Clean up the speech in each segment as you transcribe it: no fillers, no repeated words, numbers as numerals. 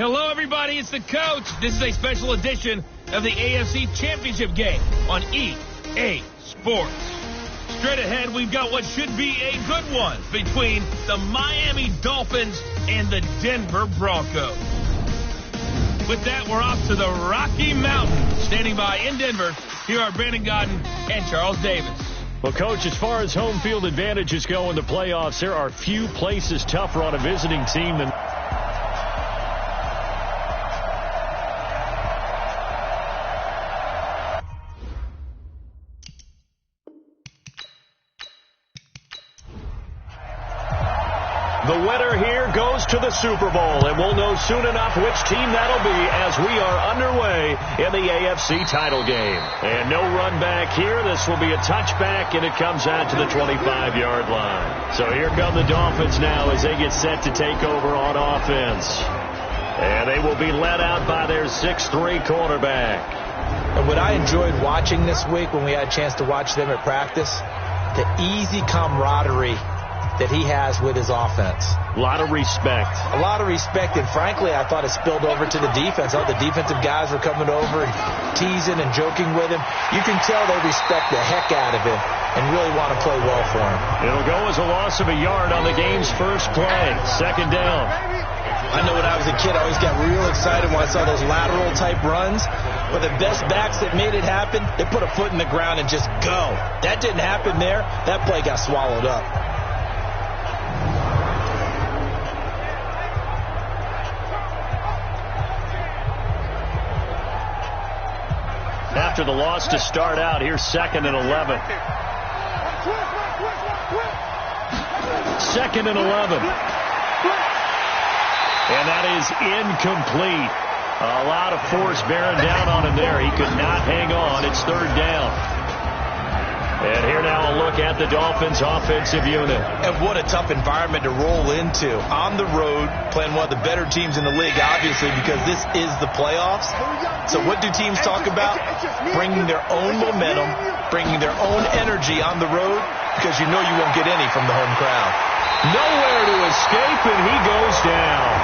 Hello, everybody. It's the coach. This is a special edition of the AFC Championship game on EA Sports. Straight ahead, we've got what should be a good one between the Miami Dolphins and the Denver Broncos. With that, we're off to the Rocky Mountains. Standing by in Denver, here are Brandon Godden and Charles Davis. Well, Coach, as far as home field advantages go in the playoffs, there are few places tougher on a visiting team than... The winner here goes to the Super Bowl, and we'll know soon enough which team that'll be as we are underway in the AFC title game. And no run back here. This will be a touchback, and it comes out to the 25-yard line. So here come the Dolphins now as they get set to take over on offense. And they will be led out by their 6'3" quarterback. And what I enjoyed watching this week when we had a chance to watch them at practice, the easy camaraderie that he has with his offense. A lot of respect. A lot of respect, and frankly, I thought it spilled over to the defense. All the defensive guys were coming over and teasing and joking with him. You can tell they respect the heck out of him and really want to play well for him. It'll go as a loss of a yard on the game's first play. Second down. I know when I was a kid, I always got real excited when I saw those lateral-type runs. But the best backs that made it happen, they put a foot in the ground and just go. That didn't happen there. That play got swallowed up. After the loss to start out, here's 2nd and 11. 2nd and 11. And that is incomplete. A lot of force bearing down on him there. He could not hang on. It's 3rd down. And here now a look at the Dolphins' offensive unit. And what a tough environment to roll into. On the road, playing one of the better teams in the league, obviously, because this is the playoffs. So what do teams talk about? Bringing their own momentum, bringing their own energy on the road, because you know you won't get any from the home crowd. Nowhere to escape, and he goes down.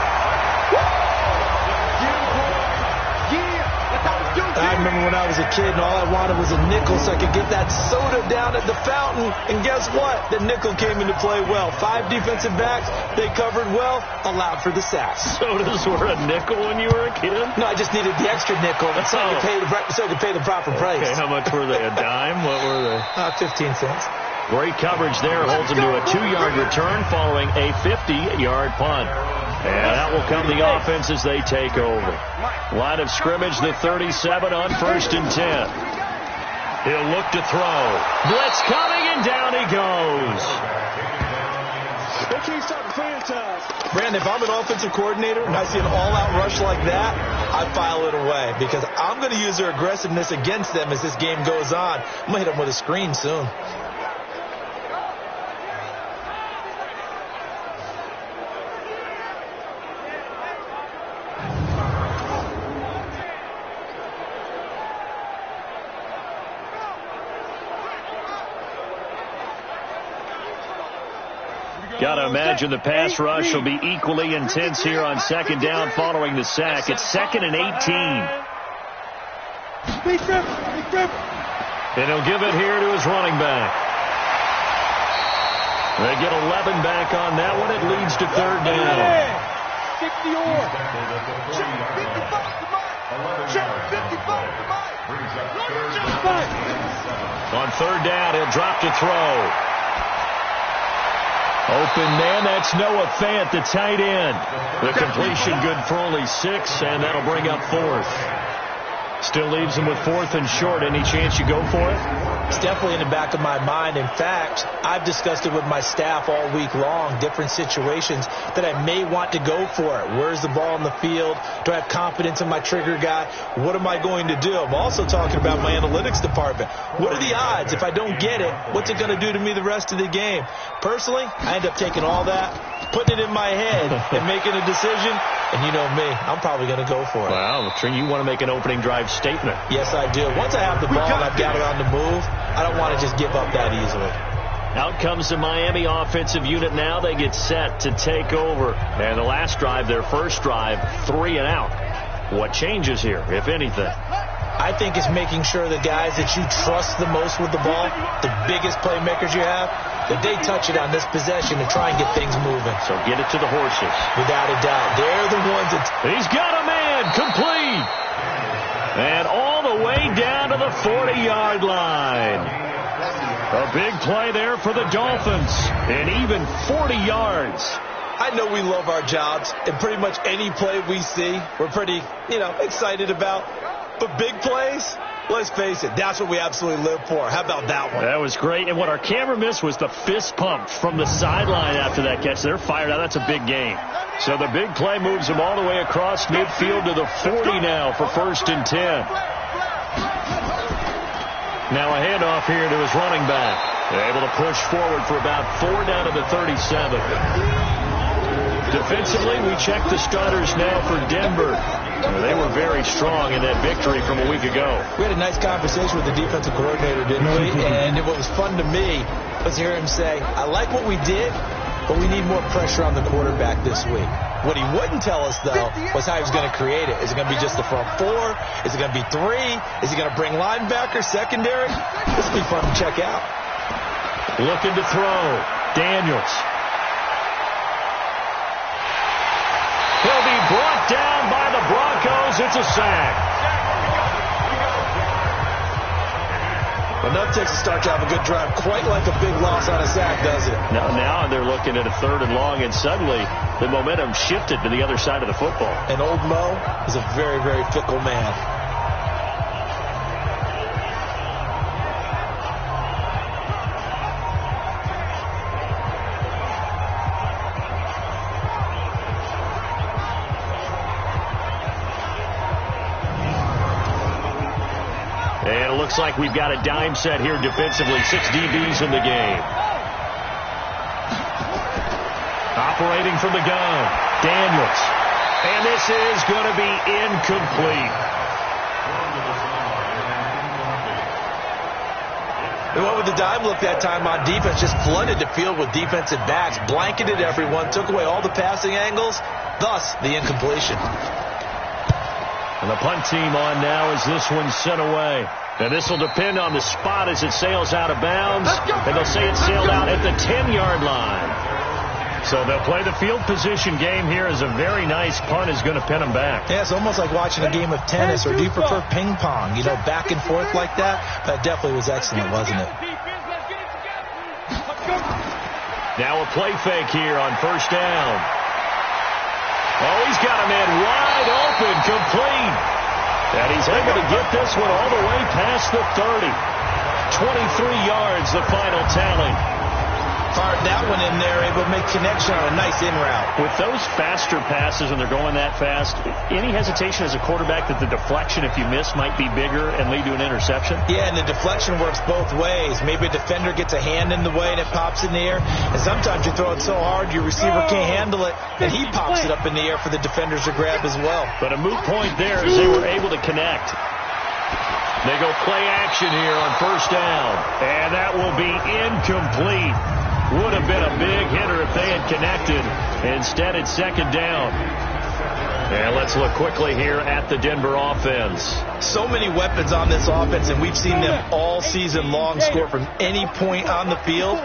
I remember when I was a kid and all I wanted was a nickel so I could get that soda down at the fountain. And guess what? The nickel came into play well. 5 defensive backs, they covered well, allowed for the sacks. Sodas were a nickel when you were a kid? No, I just needed the extra nickel so I could pay the proper price. Okay, how much were they? A dime? What were they? 15 cents. Great coverage there. Holds him to a 2-yard return following a 50-yard punt. And that will come the offense as they take over. Line of scrimmage, the 37 on 1st and 10. He'll look to throw. Blitz coming, and down he goes. Brandon, if I'm an offensive coordinator and I see an all-out rush like that, I file it away because I'm going to use their aggressiveness against them as this game goes on. I'm going to hit them with a screen soon. Got to imagine the pass rush will be equally intense here on 2nd down following the sack. It's 2nd and 18. And he'll give it here to his running back. They get 11 back on that one. It leads to 3rd down. On 3rd down, he'll drop to throw. Open man, that's Noah Fant, the tight end. The completion good for only 6, and that'll bring up 4th. Still leaves him with 4th and short. Any chance you go for it? It's definitely in the back of my mind. In fact, I've discussed it with my staff all week long, different situations that I may want to go for it. Where's the ball in the field? Do I have confidence in my trigger guy? What am I going to do? I'm also talking about my analytics department. What are the odds? If I don't get it, what's it going to do to me the rest of the game? Personally, I end up taking all that, putting it in my head, and making a decision. And you know me, I'm probably going to go for it. Wow, you want to make an opening drive statement. Yes, I do. Once I have the ball and I've got it on the move, I don't want to just give up that easily. Out comes the Miami offensive unit now. They get set to take over. And the last drive, their first drive, 3 and out. What changes here, if anything? I think it's making sure the guys that you trust the most with the ball, the biggest playmakers you have, that they touch it on this possession and try and get things moving. So get it to the horses. Without a doubt. They're the ones that... He's got a man. Complete. And all the way down to the 40-yard line. A big play there for the Dolphins. And even 40 yards. I know we love our jobs, and pretty much any play we see, we're pretty, excited about. But big plays, let's face it, that's what we absolutely live for. How about that one? That was great. And what our camera missed was the fist pump from the sideline after that catch. They're fired out. That's a big game. So the big play moves them all the way across midfield to the 40 now for 1st and 10. Now a handoff here to his running back. They're able to push forward for about 4 down to the 37. Defensively, we check the starters now for Denver. They were very strong in that victory from a week ago. We had a nice conversation with the defensive coordinator, didn't we? And what was fun to me was hear him say, I like what we did, but we need more pressure on the quarterback this week. What he wouldn't tell us, though, was how he was going to create it. Is it going to be just the front 4? Is it going to be 3? Is he going to bring linebackers, secondary? This will be fun to check out. Looking to throw. Daniels. He'll be brought down by the Broncos. It's a sack. Enough takes to start to have a good drive. Quite like a big loss on a sack, does it? Now they're looking at a 3rd and long, and suddenly the momentum shifted to the other side of the football. And old Mo is a very, very fickle man. And it looks like we've got a dime set here defensively. 6 DBs in the game. Operating from the gun, Daniels. And this is going to be incomplete. And what would the dime look that time on defense? Just flooded the field with defensive backs, blanketed everyone, took away all the passing angles, thus the incompletion. And the punt team on now as this one's sent away. And this will depend on the spot as it sails out of bounds. And they'll say it sailed out at the 10-yard line. So they'll play the field position game here as a very nice punt is going to pin them back. Yeah, it's almost like watching a game of tennis, or do you prefer ping pong? Back and forth like that? That definitely was excellent, wasn't it? Now a play fake here on 1st down. Oh, he's got a man wide open, complete. And he's able to get this one all the way past the 30. 23 yards, the final tally. Fired that one in there, able to make connection on a nice in route. With those faster passes, and they're going that fast, any hesitation as a quarterback that the deflection, if you miss, might be bigger and lead to an interception? Yeah, and the deflection works both ways. Maybe a defender gets a hand in the way and it pops in the air. And sometimes you throw it so hard your receiver can't handle it, and he pops it up in the air for the defenders to grab as well. But a moot point there as they were able to connect. They go play action here on 1st down. And that will be incomplete. Would have been a big hitter if they had connected. Instead, it's 2nd down. And let's look quickly here at the Denver offense. So many weapons on this offense, and we've seen them all season long score from any point on the field.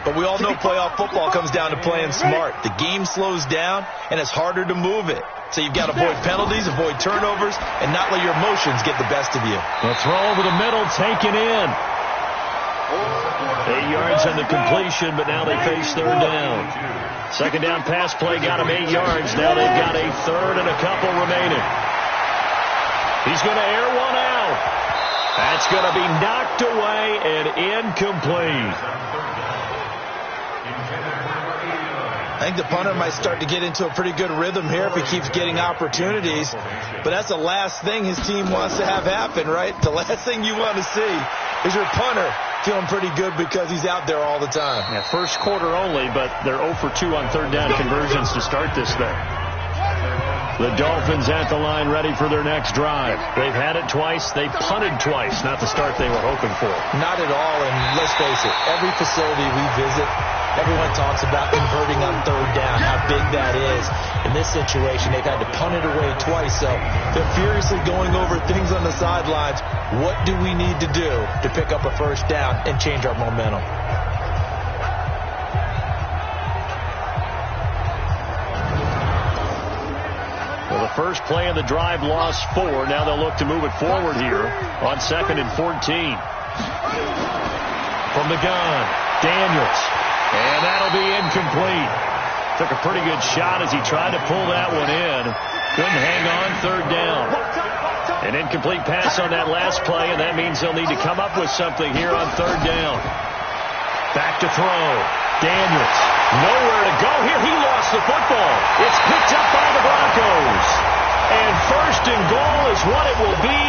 But we all know playoff football comes down to playing smart. The game slows down, and it's harder to move it. So you've got to avoid penalties, avoid turnovers, and not let your emotions get the best of you. The throw over the middle, taken in. 8 yards on the completion, but now they face 3rd down. 2nd down pass play got them 8 yards. Now they've got a 3rd and a couple remaining. He's going to air one out. That's going to be knocked away and incomplete. I think the punter might start to get into a pretty good rhythm here if he keeps getting opportunities. But that's the last thing his team wants to have happen, right? The last thing you want to see is your punter feeling pretty good because he's out there all the time. Yeah, first quarter only, but they're 0 for 2 on 3rd down conversions to start this thing. The Dolphins at the line ready for their next drive. They've had it twice. They've punted twice. Not the start they were hoping for. Not at all, and let's face it, every facility we visit, everyone talks about converting on third down, how big that is. In this situation, they've had to punt it away twice, so they're furiously going over things on the sidelines. What do we need to do to pick up a first down and change our momentum? Well, the first play of the drive lost 4. Now they'll look to move it forward here on 2nd and 14. From the gun, Daniels. And that'll be incomplete. Took a pretty good shot as he tried to pull that one in. Couldn't hang on, 3rd down. An incomplete pass on that last play, and that means they'll need to come up with something here on 3rd down. Back to throw. Daniels. Nowhere to go here. He lost the football. It's picked up by the Broncos. And 1st and goal is what it will be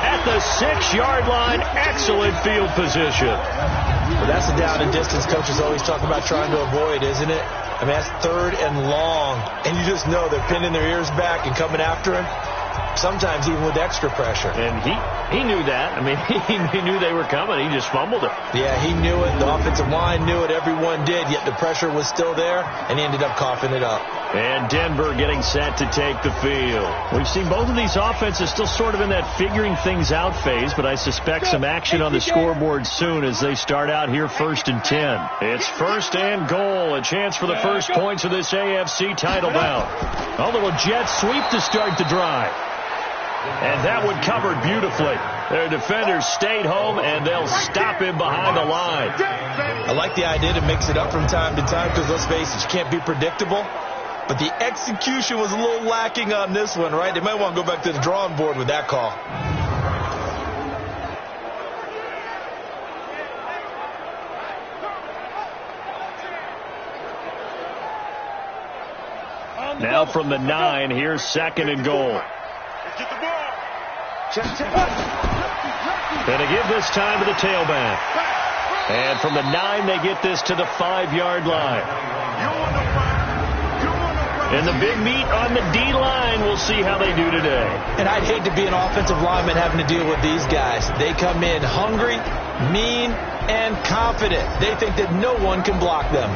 at the 6-yard line. Excellent field position. Well, that's the down and distance coaches always talk about trying to avoid, isn't it? I mean, that's 3rd and long. And you just know they're pinning their ears back and coming after him. Sometimes even with extra pressure. And he knew that. I mean, he knew they were coming. He just fumbled it. Yeah, he knew it. The offensive line knew it. Everyone did. Yet the pressure was still there, and he ended up coughing it up. And Denver getting set to take the field. We've seen both of these offenses still sort of in that figuring things out phase, but I suspect some action on the scoreboard soon as they start out here 1st and 10. It's 1st and goal. A chance for the first points of this AFC title bout. A little jet sweep to start the drive. And that one covered beautifully. Their defenders stayed home, and they'll stop him behind the line. I like the idea to mix it up from time to time because, let's face it, you can't be predictable. But the execution was a little lacking on this one, right? They might want to go back to the drawing board with that call. Now from the 9, here's 2nd and goal. Get the ball. Going to give this time to the tailback. And from the 9, they get this to the 5-yard line. And the big meat on the D-line, we'll see how they do today. And I'd hate to be an offensive lineman having to deal with these guys. They come in hungry, mean, and confident. They think that no one can block them.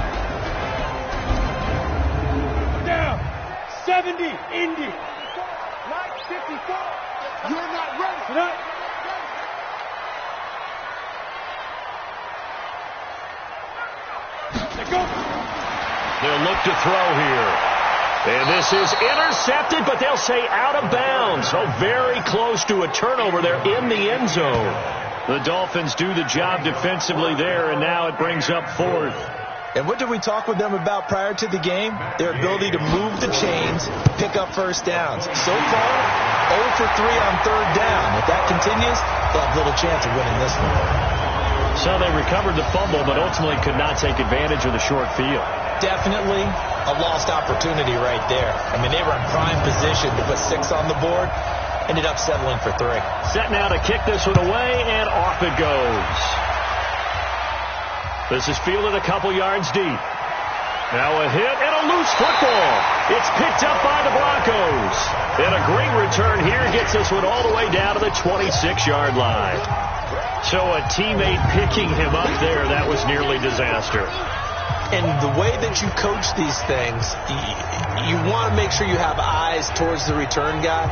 Down. 70, Indy. 54. You're not ready. Tonight. Let go. They'll look to throw here. And this is intercepted, but they'll say out of bounds. So very close to a turnover there in the end zone. The Dolphins do the job defensively there, and now it brings up 4th. And what did we talk with them about prior to the game? Their ability to move the chains, pick up first downs. So far, 0 for 3 on 3rd down. If that continues, they'll have little chance of winning this one. So they recovered the fumble, but ultimately could not take advantage of the short field. Definitely a lost opportunity right there. I mean, they were in prime position to put 6 on the board. Ended up settling for 3. Set now to kick this one away, and off it goes. This is fielded a couple yards deep. Now a hit and a loose football. It's picked up by the Broncos. And a great return here gets this one all the way down to the 26-yard line. So a teammate picking him up there, that was nearly disaster. And the way that you coach these things, you want to make sure you have eyes towards the return guy,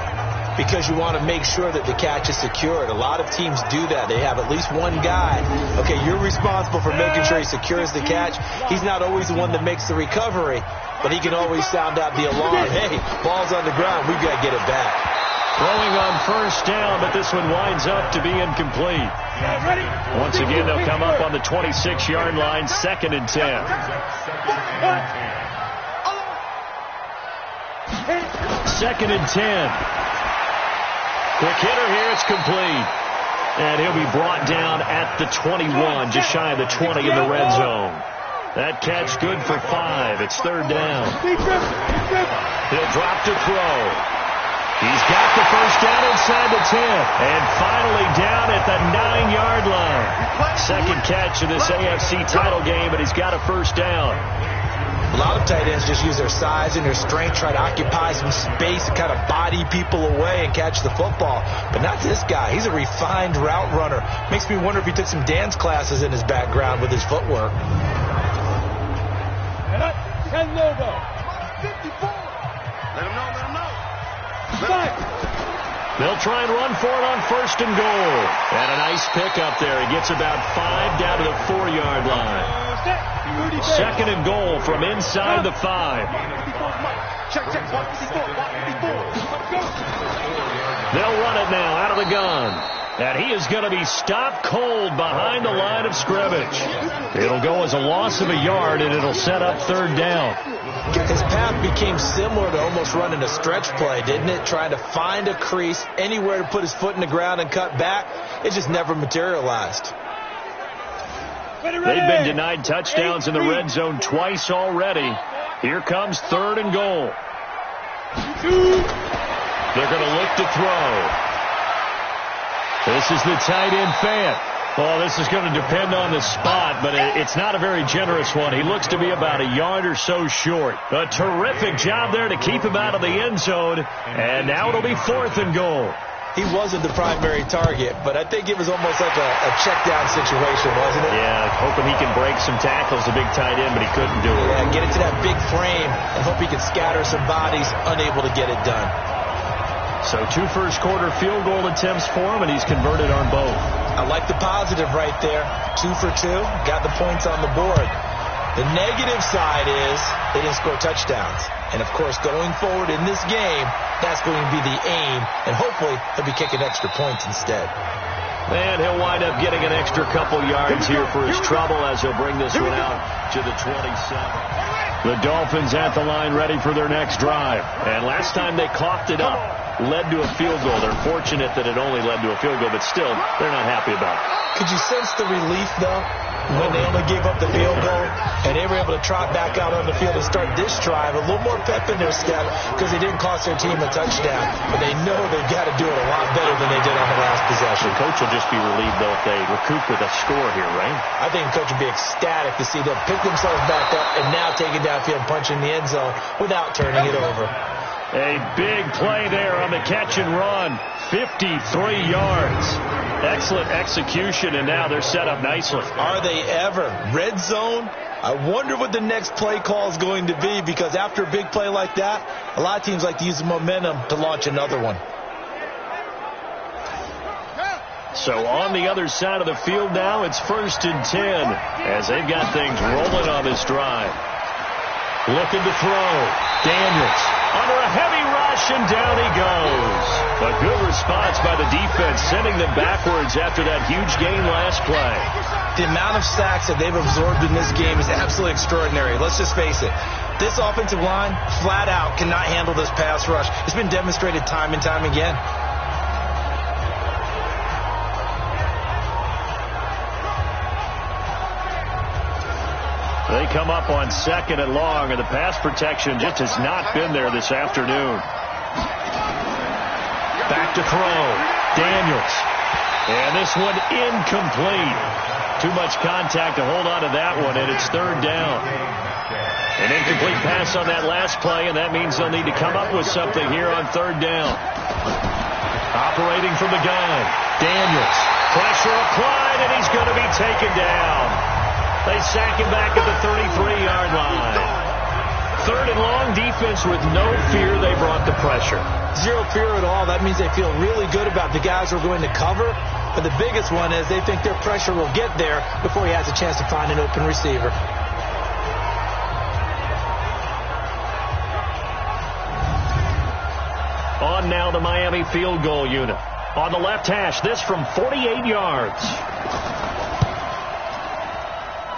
because you want to make sure that the catch is secured. A lot of teams do that. They have at least one guy. Okay, you're responsible for making sure he secures the catch. He's not always the one that makes the recovery, but he can always sound out the alarm. Hey, ball's on the ground. We've got to get it back. Throwing on 1st down, but this one winds up to be incomplete. Once again, they'll come up on the 26-yard line, 2nd and 10. 2nd and 10. Quick hitter here, it's complete. And he'll be brought down at the 21, just shy of the 20 in the red zone. That catch good for 5. It's 3rd down. He'll drop to throw. He's got the first down inside the 10. And finally down at the 9-yard line. Second catch of this AFC title game, but he's got a first down. A lot of tight ends just use their size and their strength, try to occupy some space and kind of body people away and catch the football. But not this guy. He's a refined route runner. Makes me wonder if he took some dance classes in his background with his footwork. 10 logo. 54. Let him know. They'll try and run for it on 1st and goal. And a nice pickup there. He gets about 5 down to the 4-yard line. 2nd and goal from inside the 5. They'll run it now out of the gun. And he is going to be stopped cold behind the line of scrimmage. It'll go as a loss of a yard, and it'll set up 3rd down. His path became similar to almost running a stretch play, didn't it? Trying to find a crease, anywhere to put his foot in the ground and cut back. It just never materialized. They've been denied touchdowns in the red zone twice already. Here comes 3rd and goal. They're going to look to throw. This is the tight end fan. Well, this is going to depend on the spot, but it's not a very generous one. He looks to be about a yard or so short. A terrific job there to keep him out of the end zone. And now it'll be 4th and goal. He wasn't the primary target, but I think it was almost like a check-down situation, wasn't it? Yeah, hoping he can break some tackles, the big tight end, but he couldn't do it. Yeah, get it to that big frame and hope he can scatter some bodies, unable to get it done. So 2 first-quarter field goal attempts for him, and he's converted on both. I like the positive right there. 2 for 2, got the points on the board. The negative side is they didn't score touchdowns. And, of course, going forward in this game, that's going to be the aim, and hopefully he'll be kicking extra points instead. And he'll wind up getting an extra couple yards here for his trouble as he'll bring this one out to the 27. The Dolphins at the line ready for their next drive. And last time they coughed it up, led to a field goal. They're fortunate that it only led to a field goal, but still, they're not happy about it. Could you sense the relief, though, when they only gave up the field goal and they were able to trot back out on the field and start this drive? A little more pep in their step because they didn't cost their team a touchdown, but they know they've got to do it a lot better than they did on the last possession. The coach will just be relieved, though, if they recoup with a score here, right? I think the coach will be ecstatic to see them pick themselves back up and now take it downfield, punching the end zone without turning it over. A big play there on the catch and run. 53 yards. Excellent execution, and now they're set up nicely. Are they ever? Red zone? I wonder what the next play call is going to be, because after a big play like that, a lot of teams like to use the momentum to launch another one. So on the other side of the field now, it's 1st and 10 as they've got things rolling on this drive. Looking to throw. Daniels under a heavy rush, and down he goes. A good response by the defense, sending them backwards after that huge gain last play. The amount of sacks that they've absorbed in this game is absolutely extraordinary. Let's just face it. This offensive line, flat out, cannot handle this pass rush. It's been demonstrated time and time again. They come up on 2nd and long, and the pass protection just has not been there this afternoon. Back to throw. Daniels. And this one incomplete. Too much contact to hold on to that one, and it's 3rd down. An incomplete pass on that last play, and that means they'll need to come up with something here on 3rd down. Operating from the gun. Daniels. Pressure applied, and he's going to be taken down. They sack him back at the 33-yard line. 3rd and long, defense with no fear. They brought the pressure. Zero fear at all. That means they feel really good about the guys who are going to cover. But the biggest one is they think their pressure will get there before he has a chance to find an open receiver. On now the Miami field goal unit. On the left hash, this from 48 yards.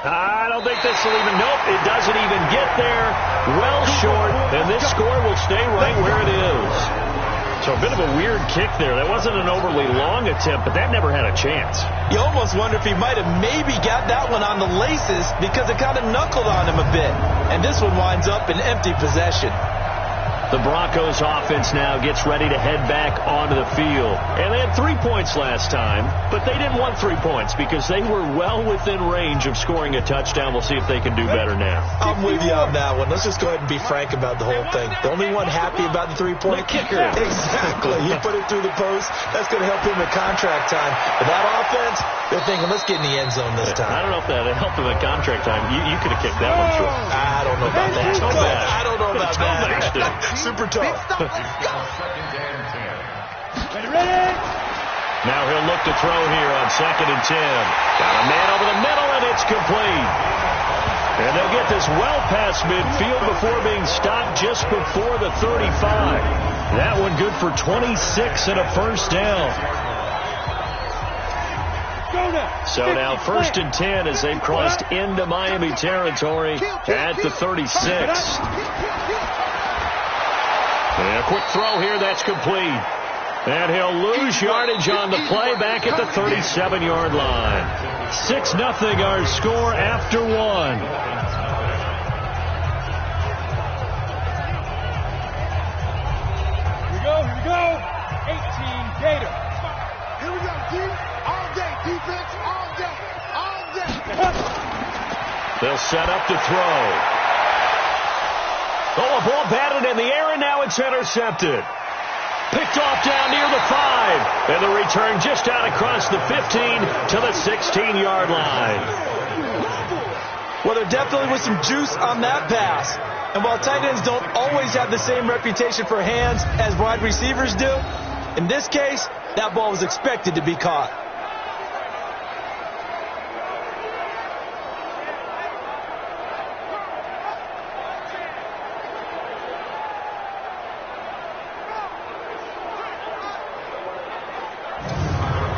I don't think this will even, nope, it doesn't even get there. Well short, and this score will stay right where it is. So a bit of a weird kick there. That wasn't an overly long attempt, but that never had a chance. You almost wonder if he might have maybe got that one on the laces because it kind of knuckled on him a bit. And this one winds up in empty possession. The Broncos offense now gets ready to head back onto the field. And they had 3 points last time, but they didn't want 3 points because they were well within range of scoring a touchdown. We'll see if they can do better now. I'm with you on that one. Let's just go ahead and be frank about the whole thing. The only one happy about the 3-point kicker. Exactly. He put it through the post. That's going to help him at contract time. But that offense, they're thinking, let's get in the end zone this time. I don't know if that helped him at contract time. You could have kicked that one through. I don't know about that. I don't know about that. Super tough. Ready? Now he'll look to throw here on 2nd and 10. Got a man over the middle, and it's complete. And they'll get this well past midfield before being stopped just before the 35. That one good for 26 and a first down. So now 1st and 10 as they've crossed into Miami territory at the 36. And a quick throw here, that's complete. And he'll lose yardage on the play back at the 37-yard line. 6-0 our score after 1. Here we go. 18 Gator. Here we go, D. All day. Defense, all day. They'll set up to throw. Oh, a ball batted in the air, and now it's intercepted. Picked off down near the 5. And the return just out across the 15 to the 16-yard line. Well, there definitely was some juice on that pass. And while tight ends don't always have the same reputation for hands as wide receivers do, in this case, that ball was expected to be caught.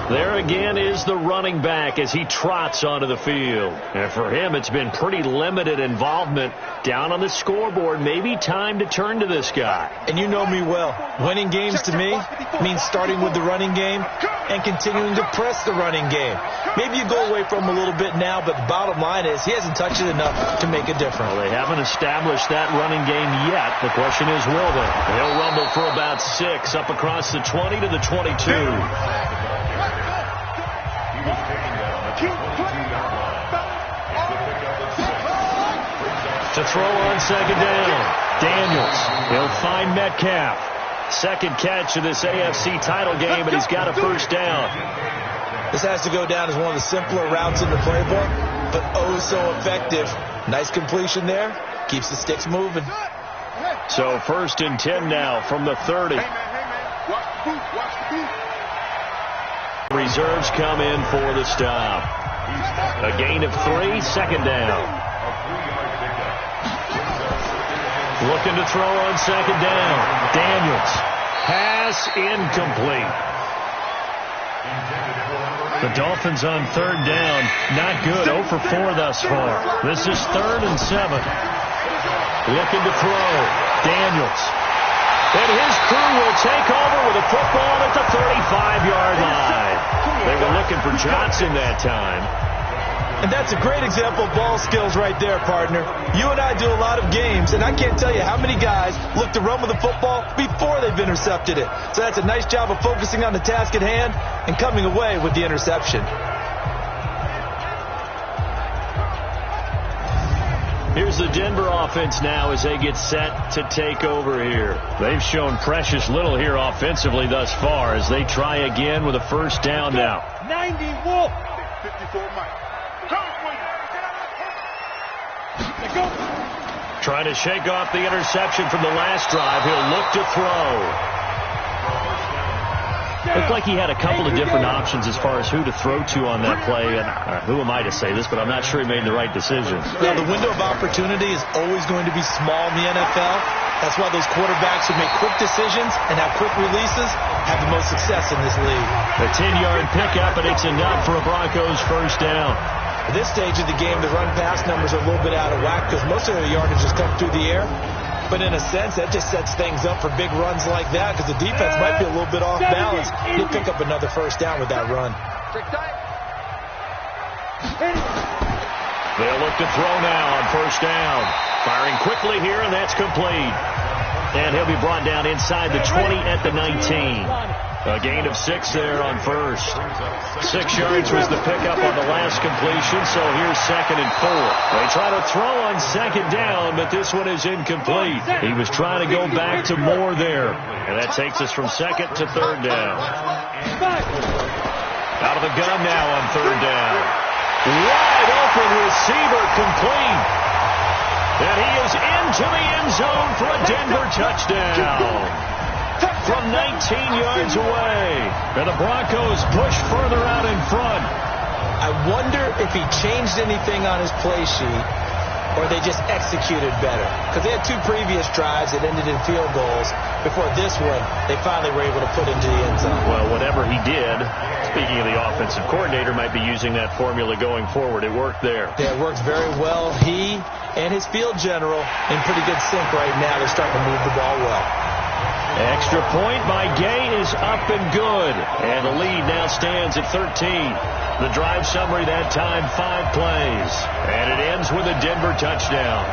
There again is the running back as he trots onto the field. And for him, it's been pretty limited involvement down on the scoreboard. Maybe time to turn to this guy. And you know me well. Winning games to me means starting with the running game and continuing to press the running game. Maybe you go away from him a little bit now, but the bottom line is he hasn't touched it enough to make a difference. Well, they haven't established that running game yet. The question is, will they? He'll rumble for about 6 up across the 20 to the 22. To throw on 2nd down. Daniels. He'll find Metcalf. 2nd catch of this AFC title game, and he's got a first down. This has to go down as one of the simpler routes in the playbook, but oh so effective. Nice completion there. Keeps the sticks moving. So 1st and 10 now from the 30. Watch the boot. Reserves come in for the stop. A gain of 3, 2nd down. Looking to throw on 2nd down. Daniels. Pass incomplete. The Dolphins on 3rd down. Not good. 0 for 4 thus far. This is 3rd and 7. Looking to throw. Daniels. And his crew will take over with a football at the 35-yard line. They were looking for Johnson that time. And that's a great example of ball skills right there, partner. You and I do a lot of games, and I can't tell you how many guys look to run with the football before they've intercepted it. So that's a nice job of focusing on the task at hand and coming away with the interception. Here's the Denver offense now as they get set to take over here. They've shown precious little here offensively thus far as they try again with a first down now. 90 Wolf. 54 Mike. Trying to shake off the interception from the last drive. He'll look to throw. Looked like he had a couple of different options as far as who to throw to on that play. And who am I to say this, but I'm not sure he made the right decision. Now, the window of opportunity is always going to be small in the NFL. That's why those quarterbacks who make quick decisions and have quick releases have the most success in this league. A 10-yard pickup, and it's enough for a Broncos first down. At this stage of the game, the run-pass numbers are a little bit out of whack because most of their yardage has come through the air. But in a sense, that just sets things up for big runs like that because the defense might be a little bit off balance. He'll pick up another first down with that run. They'll look to throw now on first down. Firing quickly here, and that's complete. And he'll be brought down inside the 20 at the 19. A gain of 6 there on first. 6 yards was the pickup on the last completion, so here's 2nd and 4. They try to throw on 2nd down, but this one is incomplete. He was trying to go back to Moore there, and that takes us from 2nd to 3rd down. Out of the gun now on 3rd down. Wide open receiver complete. And he is into the end zone for a Denver touchdown. From 19 yards away. And the Broncos push further out in front. I wonder if he changed anything on his play sheet or they just executed better. Because they had 2 previous drives that ended in field goals. Before this one, they finally were able to put into the end zone. Well, whatever he did, speaking of the offensive coordinator, might be using that formula going forward. It worked there. Yeah, it works very well. He and his field general in pretty good sync right now. They're starting to move the ball well. Extra point by Gay is up and good. And the lead now stands at 13. The drive summary that time, 5 plays. And it ends with a Denver touchdown.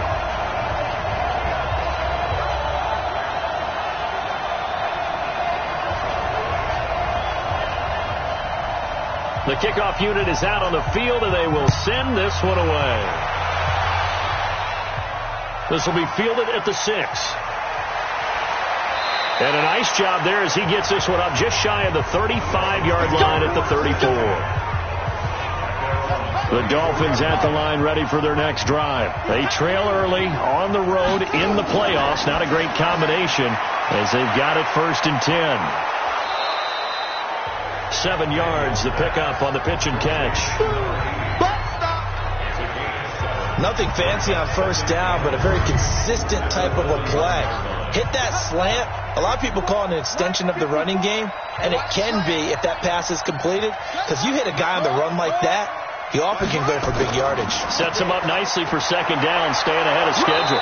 The kickoff unit is out on the field, and they will send this one away. This will be fielded at the 6. And a nice job there as he gets this one up just shy of the 35-yard line at the 34. The Dolphins at the line ready for their next drive. They trail early on the road in the playoffs. Not a great combination as they've got it 1st and 10. 7 yards, the pickup on the pitch and catch. Nothing fancy on 1st down, but a very consistent type of a play. Hit that slant. A lot of people call it an extension of the running game, and it can be if that pass is completed, because you hit a guy on the run like that, he often can go for big yardage. Sets him up nicely for 2nd down, staying ahead of schedule.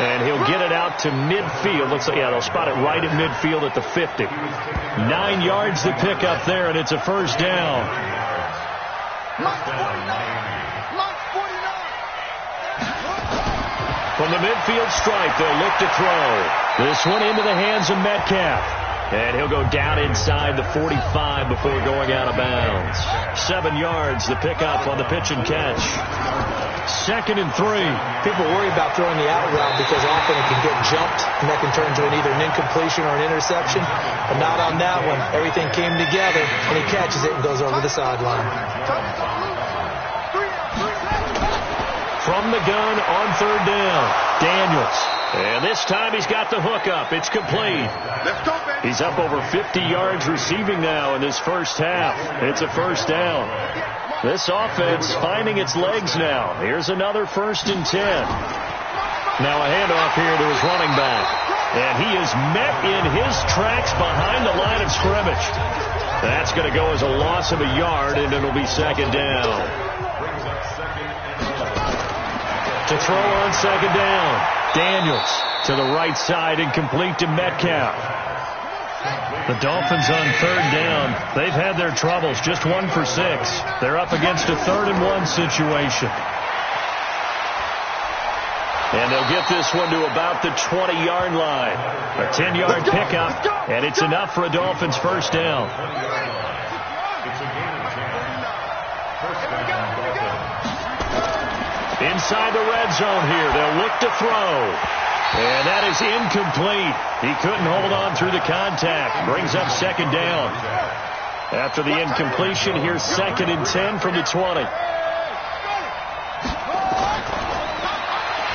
And he'll get it out to midfield. Looks like, yeah, they'll spot it right at midfield at the 50. 9 yards to pick up there, and it's a 1st down. From the midfield stripe, they'll look to throw. This one into the hands of Metcalf. And he'll go down inside the 45 before going out of bounds. 7 yards, the pickup on the pitch and catch. 2nd and 3. People worry about throwing the out route because often it can get jumped, and that can turn into either an incompletion or an interception. But not on that one. Everything came together, and he catches it and goes over the sideline. From the gun on 3rd down, Daniels. And this time he's got the hook up. It's complete. He's up over 50 yards receiving now in this first half. It's a 1st down. This offense finding its legs now. Here's another 1st and 10. Now a handoff here to his running back. And he is met in his tracks behind the line of scrimmage. That's going to go as a loss of a yard, and it'll be 2nd down. To throw on 2nd down. Daniels to the right side and complete to Metcalf. The Dolphins on 3rd down. They've had their troubles. Just 1 for 6. They're up against a 3rd and 1 situation. And they'll get this one to about the 20-yard line. A 10-yard pickup, and it's enough for a Dolphins 1st down. Inside the red zone here. They'll look to throw. And that is incomplete. He couldn't hold on through the contact. Brings up 2nd down. After the incompletion, here's 2nd and 10 from the 20.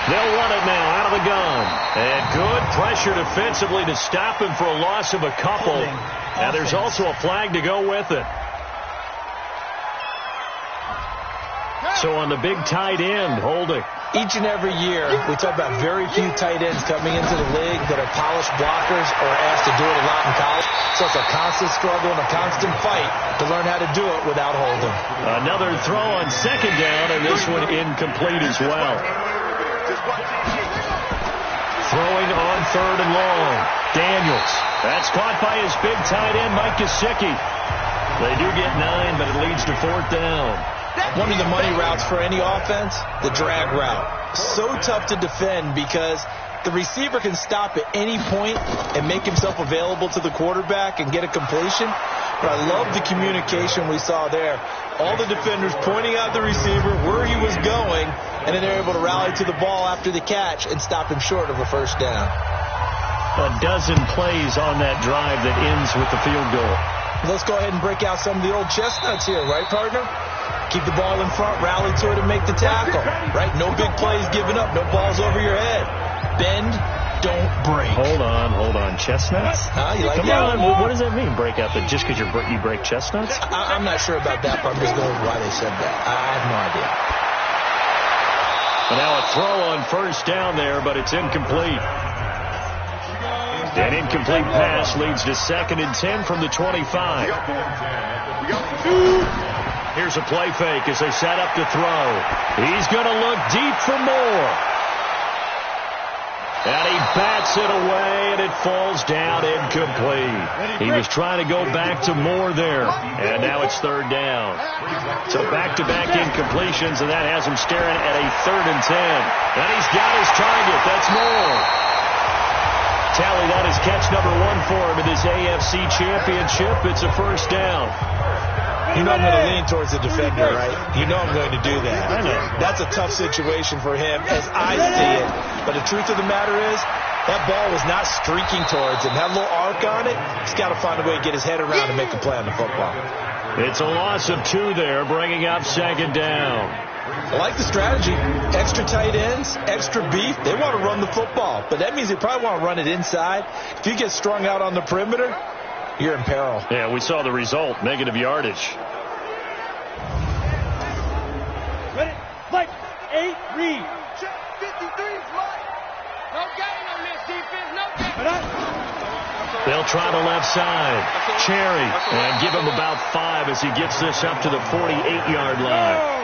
They'll run it now out of the gun. And good pressure defensively to stop him for a loss of a couple. And there's also a flag to go with it. So on the big tight end, holding. Each and every year, we talk about very few tight ends coming into the league that are polished blockers or asked to do it a lot in college. So it's a constant struggle and a constant fight to learn how to do it without holding. Another throw on 2nd down, and this one incomplete as well. Throwing on 3rd and long. Daniels. That's caught by his big tight end, Mike Gesicki. They do get 9, but it leads to 4th down. One of the money routes for any offense, the drag route. So tough to defend because The receiver can stop at any point and make himself available to the quarterback and get a completion. But I love the communication we saw there. All the defenders pointing out the receiver where he was going, and then they're able to rally to the ball after the catch and stop him short of a first down. A dozen plays on that drive that ends with the field goal. Let's go ahead and break out some of the old chestnuts here, right, partner? Keep the ball in front, rally to it, and make the tackle, right? No big plays given up, no balls over your head. Bend, don't break. Hold on. Chestnuts? You like Come that? on, what does that mean, break up? Just because you break chestnuts? I'm not sure about that, but I'm just going with why they said that. I have no idea. And now a throw on first down there, but it's incomplete. An incomplete pass leads to 2nd and 10 from the 25. Here's a play fake as they set up to throw. He's going to look deep for more. And he bats it away, and it falls down incomplete. He was trying to go back to Moore there, and now it's 3rd down. So back-to-back incompletions, and that has him staring at a 3rd and 10. And he's got his target. That's Moore. Tally, that is catch number 1 for him in this AFC Championship. It's a first down. You know I'm going to lean towards the defender, right? You know I'm going to do that. I know. That's a tough situation for him as I see it. But the truth of the matter is, that ball was not streaking towards him. Had a little arc on it. He's got to find a way to get his head around and make a play on the football. It's a loss of 2 there, bringing up 2nd down. I like the strategy. Extra tight ends, extra beef. They want to run the football, but that means they probably want to run it inside. If you get strung out on the perimeter, you're in peril. Yeah, we saw the result, negative yardage. Ready? Like 8, read. Check 53's right. No gain on this defense, no gain. They'll try the left side. Cherry, and give him about 5 as he gets this up to the 48-yard line.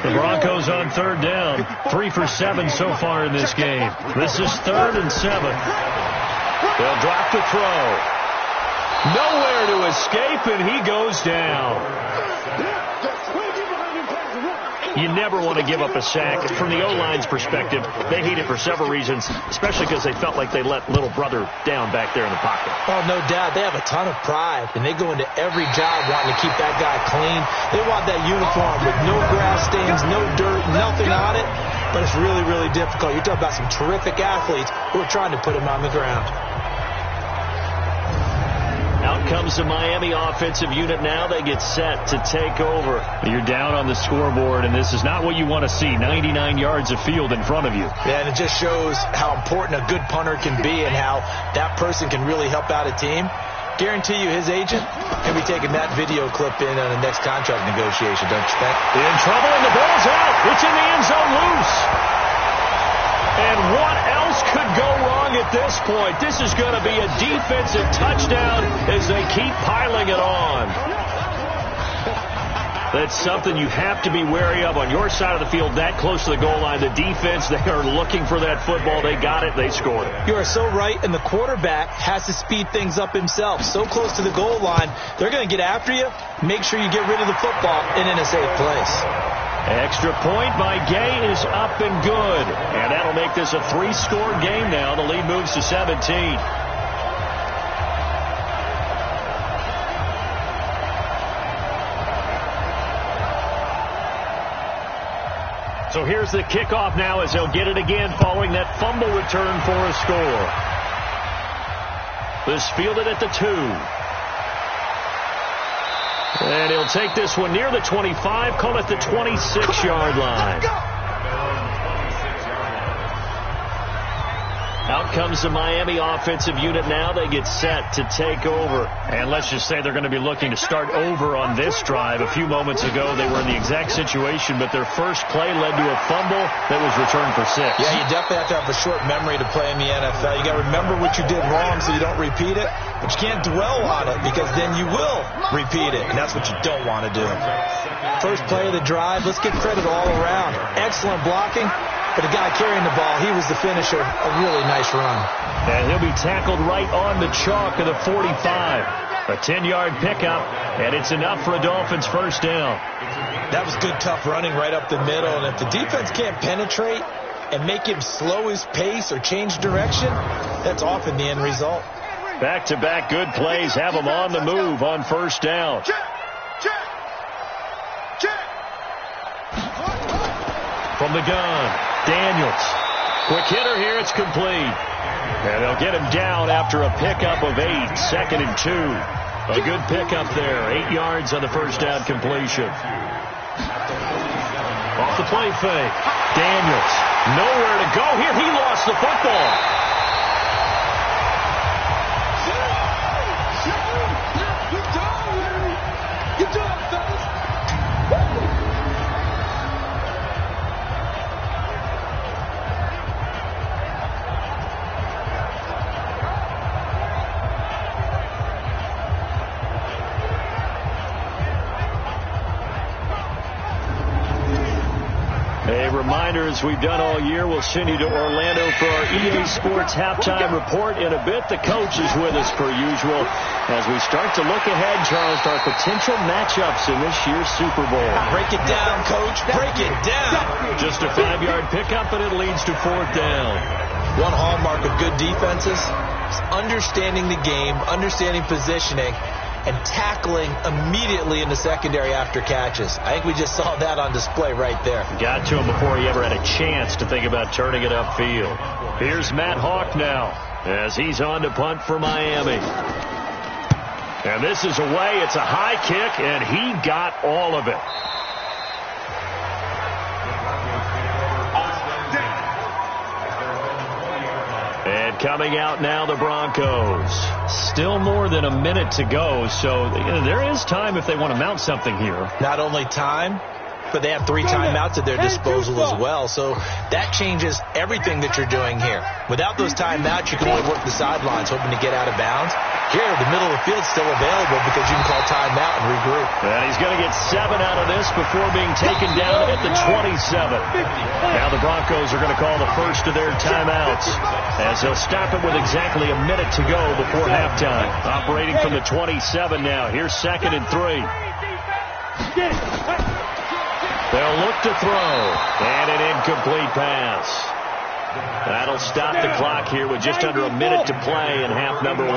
The Broncos on 3rd down. 3 for 7 so far in this game. This is 3rd and 7. They'll drop the throw. Nowhere to escape, and he goes down. You never want to give up a sack. From the O-line's perspective, they hate it for several reasons, especially because they felt like they let little brother down back there in the pocket. Oh, no doubt. They have a ton of pride, and they go into every job wanting to keep that guy clean. They want that uniform with no grass stains, no dirt, nothing on it. But it's really, really difficult. You're talking about some terrific athletes who are trying to put him on the ground. Out comes the Miami offensive unit now. They get set to take over. You're down on the scoreboard, and this is not what you want to see. 99 yards of field in front of you. Yeah, and it just shows how important a good punter can be and how that person can really help out a team. Guarantee you his agent can be taking that video clip in on the next contract negotiation, don't you think? In trouble, and the ball's out. It's in the end zone loose. And what else could go wrong at this point? This is going to be a defensive touchdown as they keep piling it on. That's something you have to be wary of on your side of the field, that close to the goal line. The defense, they are looking for that football. They got it. They scored it. You are so right, and the quarterback has to speed things up himself. So close to the goal line, they're going to get after you. Make sure you get rid of the football and in a safe place. Extra point by Gay is up and good. And that'll make this a 3-score game now. The lead moves to 17. So here's the kickoff now as they'll get it again following that fumble return for a score. This fielded at the 2. And he'll take this one near the 25, call it the 26-yard line. Out comes the Miami offensive unit now. They get set to take over. And let's just say they're going to be looking to start over on this drive. A few moments ago, they were in the exact situation, but their first play led to a fumble that was returned for 6. Yeah, you definitely have to have a short memory to play in the NFL. You got to remember what you did wrong so you don't repeat it, but you can't dwell on it because then you will repeat it, and that's what you don't want to do. First play of the drive, let's give credit all around. Excellent blocking. But the guy carrying the ball, he was the finisher. A really nice run. And he'll be tackled right on the chalk of the 45. A 10-yard pickup, and it's enough for a Dolphins first down. That was good, tough running right up the middle. And if the defense can't penetrate, and make him slow his pace or change direction, that's often the end result. Back-to-back good plays have him on the move on first down. From the gun, Daniels. Quick hitter here, it's complete. And they'll get him down after a pickup of 8, 2nd and 2. A good pickup there, 8 yards on the first down completion. Off the play fake, Daniels. Nowhere to go here, he lost the football. Good job, fellas. A reminder, as we've done all year, we'll send you to Orlando for our EA Sports halftime report in a bit. The coach is with us per usual as we start to look ahead, Charles, to our potential matchups in this year's Super Bowl. Break it down, Coach. Break it down. Just a 5-yard pickup, and it leads to 4th down. One hallmark of good defenses is understanding the game, understanding positioning, and tackling immediately in the secondary after catches. I think we just saw that on display right there. Got to him before he ever had a chance to think about turning it upfield. Here's Matt Hawk now as he's on to punt for Miami. And this is away. It's a high kick, and he got all of it. And coming out now, the Broncos. Still more than a minute to go, so there is time if they want to mount something here. Not only time, but they have 3 timeouts at their disposal as well, so that changes everything that you're doing here. Without those timeouts, you can only work the sidelines, hoping to get out of bounds. Here, the middle of the field's still available because you can call timeout and regroup. And he's going to get 7 out of this before being taken down at the 27. Now the Broncos are going to call the first of their timeouts as they'll stop it with exactly a minute to go before halftime. Operating from the 27 now. Here's 2nd and 3. They'll look to throw, and an incomplete pass. That'll stop the clock here with just under a minute to play in half number 1.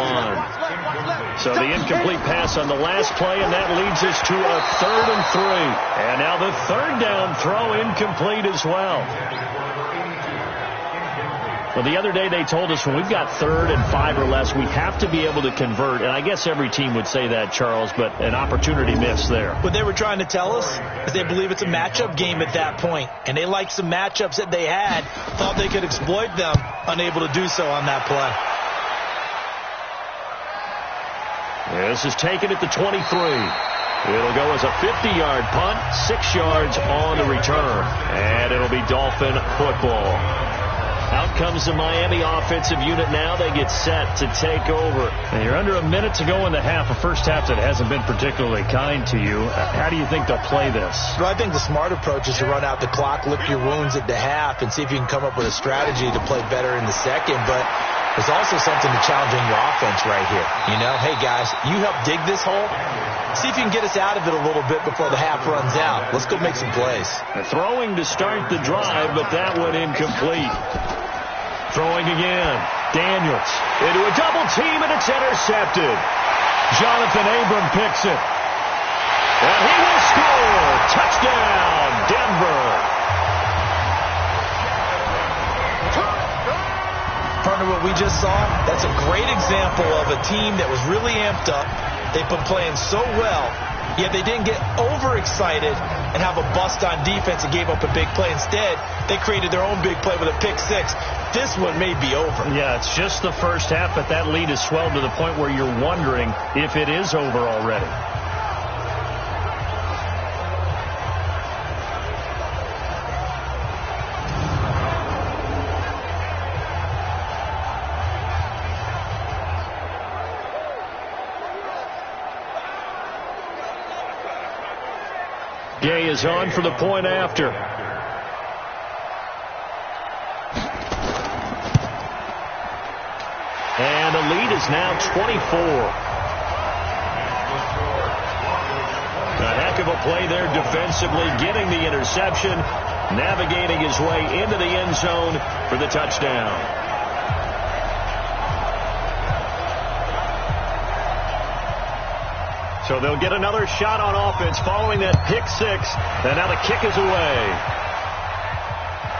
So the incomplete pass on the last play, and that leads us to a 3rd and 3. And now the 3rd down throw incomplete as well. Well, the other day they told us when we've got 3rd and 5 or less, we have to be able to convert. And I guess every team would say that, Charles, but an opportunity missed there. What they were trying to tell us is they believe it's a matchup game at that point. And they liked some matchups that they had, thought they could exploit them, unable to do so on that play. This is taken at the 23. It'll go as a 50-yard punt, 6 yards on the return. And it'll be Dolphin football. Out comes the Miami offensive unit now. They get set to take over. And you're under a minute to go in the half, a first half that hasn't been particularly kind to you. How do you think they'll play this? Well, I think the smart approach is to run out the clock, lick your wounds at the half, and see if you can come up with a strategy to play better in the second. But there's also something to challenging your offense right here. You know, hey, guys, you help dig this hole. See if you can get us out of it a little bit before the half runs out. Let's go make some plays. Throwing to start the drive, but that one incomplete. Throwing again. Daniels into a double team, and it's intercepted. Jonathan Abram picks it. And he will score. Touchdown, Denver. Partner, what we just saw, that's a great example of a team that was really amped up. They've been playing so well, yet they didn't get overexcited and have a bust on defense and gave up a big play. Instead, they created their own big play with a pick 6. This one may be over. Yeah, it's just the first half, but that lead has swelled to the point where you're wondering if it is over already. Gay is on for the point after. And the lead is now 24. A heck of a play there defensively, getting the interception, navigating his way into the end zone for the touchdown. So they'll get another shot on offense following that pick six. And now the kick is away.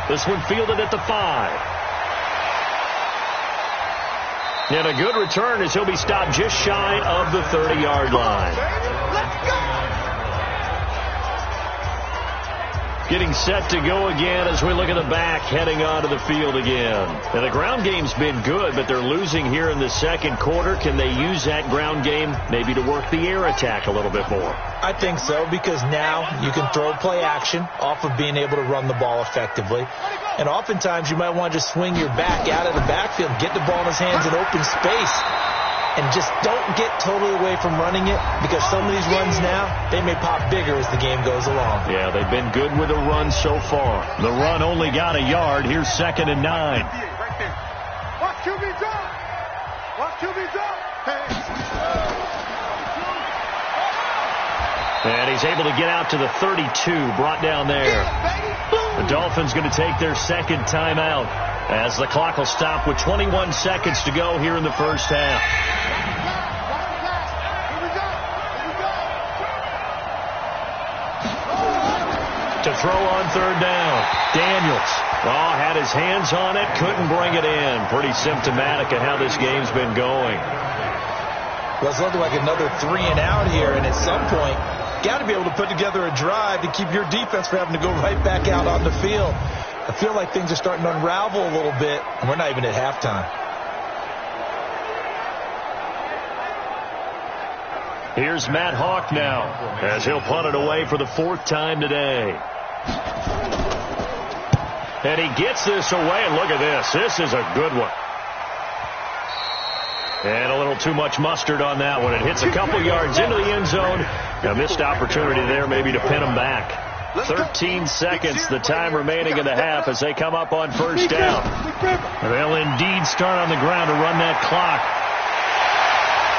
This one fielded at the 5. And a good return as he'll be stopped just shy of the 30-yard line. Let's go! Getting set to go again as we look at the back heading onto the field again. And the ground game's been good, but they're losing here in the second quarter. Can they use that ground game maybe to work the air attack a little bit more? I think so, because now you can throw play action off of being able to run the ball effectively. And oftentimes you might want to just swing your back out of the backfield, get the ball in his hands in open space, and just don't get totally away from running it, because some of these runs now, they may pop bigger as the game goes along. Yeah, they've been good with the run so far. The run only got a yard. Here's 2nd and 9. Right there. Watch QB drop. Watch QB drop. And he's able to get out to the 32, brought down there. The Dolphins going to take their second timeout as the clock will stop with 21 seconds to go here in the first half. To throw on 3rd down, Daniels. Oh, had his hands on it, couldn't bring it in. Pretty symptomatic of how this game's been going. Well, it's looking like another 3 and out here, and at some point, got to be able to put together a drive to keep your defense from having to go right back out on the field. I feel like things are starting to unravel a little bit, and we're not even at halftime. Here's Matt Hawk now as he'll punt it away for the 4th time today. And he gets this away, and look at this. This is a good one. And a little too much mustard on that one. It hits a couple yards into the end zone. A missed opportunity there maybe to pin him back. 13 seconds, the time remaining in the half as they come up on 1st down. They'll indeed start on the ground to run that clock.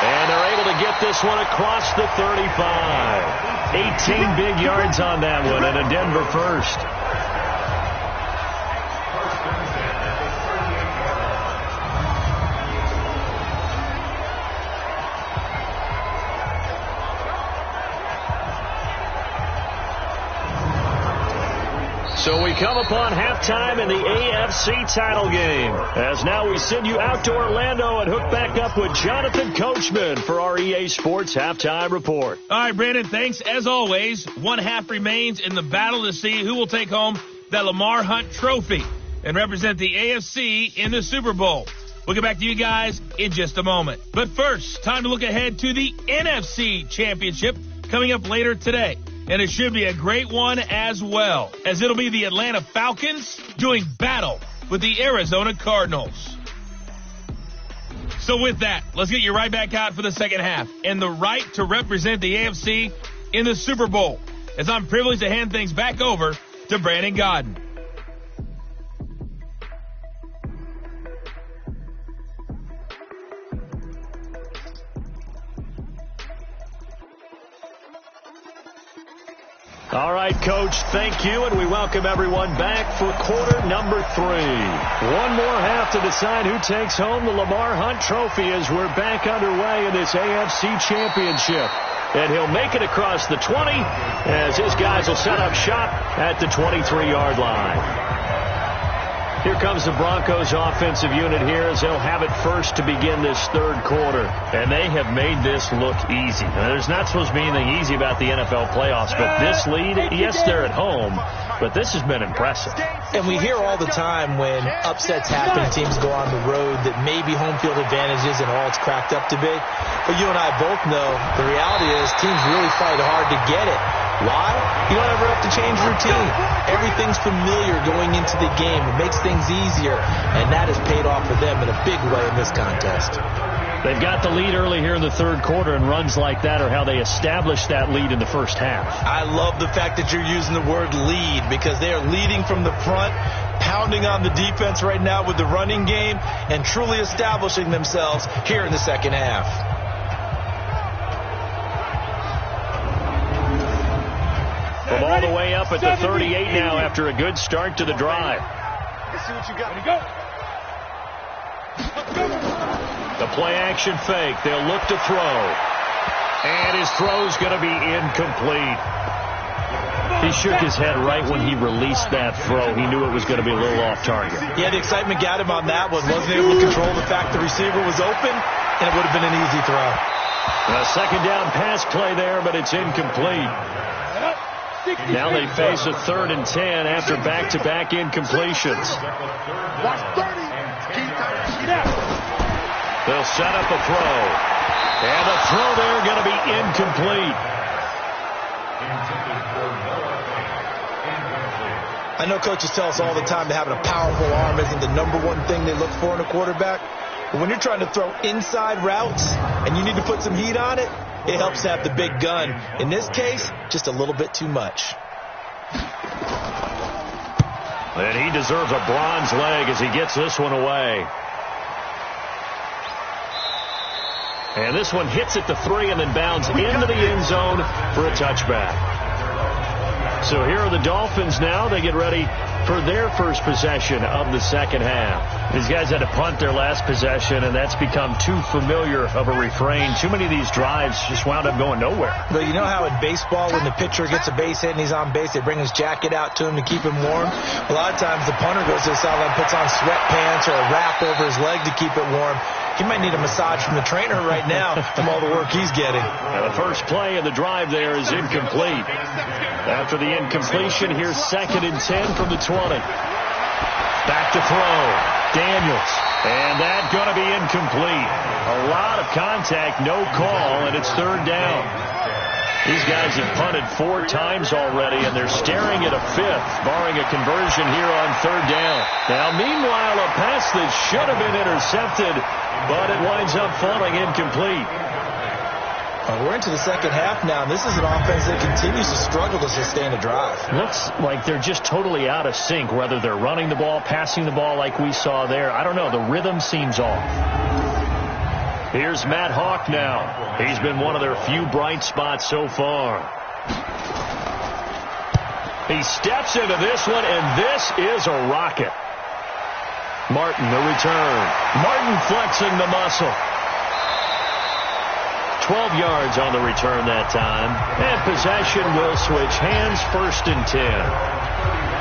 And they're able to get this one across the 35. 18 big yards on that one, and a Denver first. So we come upon halftime in the AFC title game. As now we send you out to Orlando and hook back up with Jonathan Coachman for our EA Sports Halftime Report. All right, Brandon, thanks. As always, 1 half remains in the battle to see who will take home that Lamar Hunt trophy and represent the AFC in the Super Bowl. We'll get back to you guys in just a moment. But first, time to look ahead to the NFC Championship coming up later today. And it should be a great one as well, as it'll be the Atlanta Falcons doing battle with the Arizona Cardinals. So with that, let's get you right back out for the second half and the right to represent the AFC in the Super Bowl, as I'm privileged to hand things back over to Brandon Godden. All right, Coach, thank you, and we welcome everyone back for quarter number 3. One more half to decide who takes home the Lamar Hunt trophy as we're back underway in this AFC Championship. And he'll make it across the 20 as his guys will set up shop at the 23-yard line. Here comes the Broncos offensive unit here as they'll have it first to begin this third quarter. And they have made this look easy. Now, there's not supposed to be anything easy about the NFL playoffs, but this lead, yes, they're at home, but this has been impressive. And we hear all the time when upsets happen, teams go on the road, that maybe home field advantage isn't all it's cracked up to be. But you and I both know the reality is teams really fight hard to get it. Why? You don't ever have to change routine. Everything's familiar going into the game. It makes things easier, and that has paid off for them in a big way in this contest. They've got the lead early here in the third quarter, and runs like that are how they established that lead in the first half. I love the fact that you're using the word lead, because they are leading from the front, pounding on the defense right now with the running game, and truly establishing themselves here in the second half. the way up at the 38 now after a good start to the drive. Let's see what you got. Ready, go. The play action fake. They'll look to throw. And his throw's going to be incomplete. He shook his head right when he released that throw. He knew it was going to be a little off target. Yeah, the excitement got him on that one. Wasn't able to control the fact the receiver was open, and it would have been an easy throw. A second down pass play there, but it's incomplete. Now they face a 3rd and 10 after back-to-back incompletions. They'll set up a throw. And the throw there going to be incomplete. I know coaches tell us all the time that having a powerful arm isn't the #1 thing they look for in a quarterback. But when you're trying to throw inside routes and you need to put some heat on it, it helps to have the big gun. In this case, just a little bit too much. And he deserves a bronze leg as he gets this one away. And this one hits at the 3 and then bounds into the end zone for a touchback. So here are the Dolphins now. They get ready for their first possession of the second half. These guys had to punt their last possession, and that's become too familiar of a refrain. Too many of these drives just wound up going nowhere. But you know how in baseball, when the pitcher gets a base hit and he's on base, they bring his jacket out to him to keep him warm? A lot of times the punter goes to the sideline, puts on sweatpants or a wrap over his leg to keep it warm. He might need a massage from the trainer right now from all the work he's getting. Now the first play of the drive there is incomplete. After the incompletion, here's 2nd and 10 from the 20. Back to throw. Daniels. And that's going to be incomplete. A lot of contact, no call, and it's 3rd down. These guys have punted 4 times already, and they're staring at a 5th, barring a conversion here on 3rd down. Now, meanwhile, a pass that should have been intercepted, but it winds up falling incomplete. We're into the second half now. This is an offense that continues to struggle to sustain a drive. Looks like they're just totally out of sync, whether they're running the ball, passing the ball like we saw there. I don't know. The rhythm seems off. Here's Matt Hawk now. He's been one of their few bright spots so far. He steps into this one, and this is a rocket. Martin, the return. Martin flexing the muscle. 12 yards on the return that time. And possession will switch hands, 1st and 10.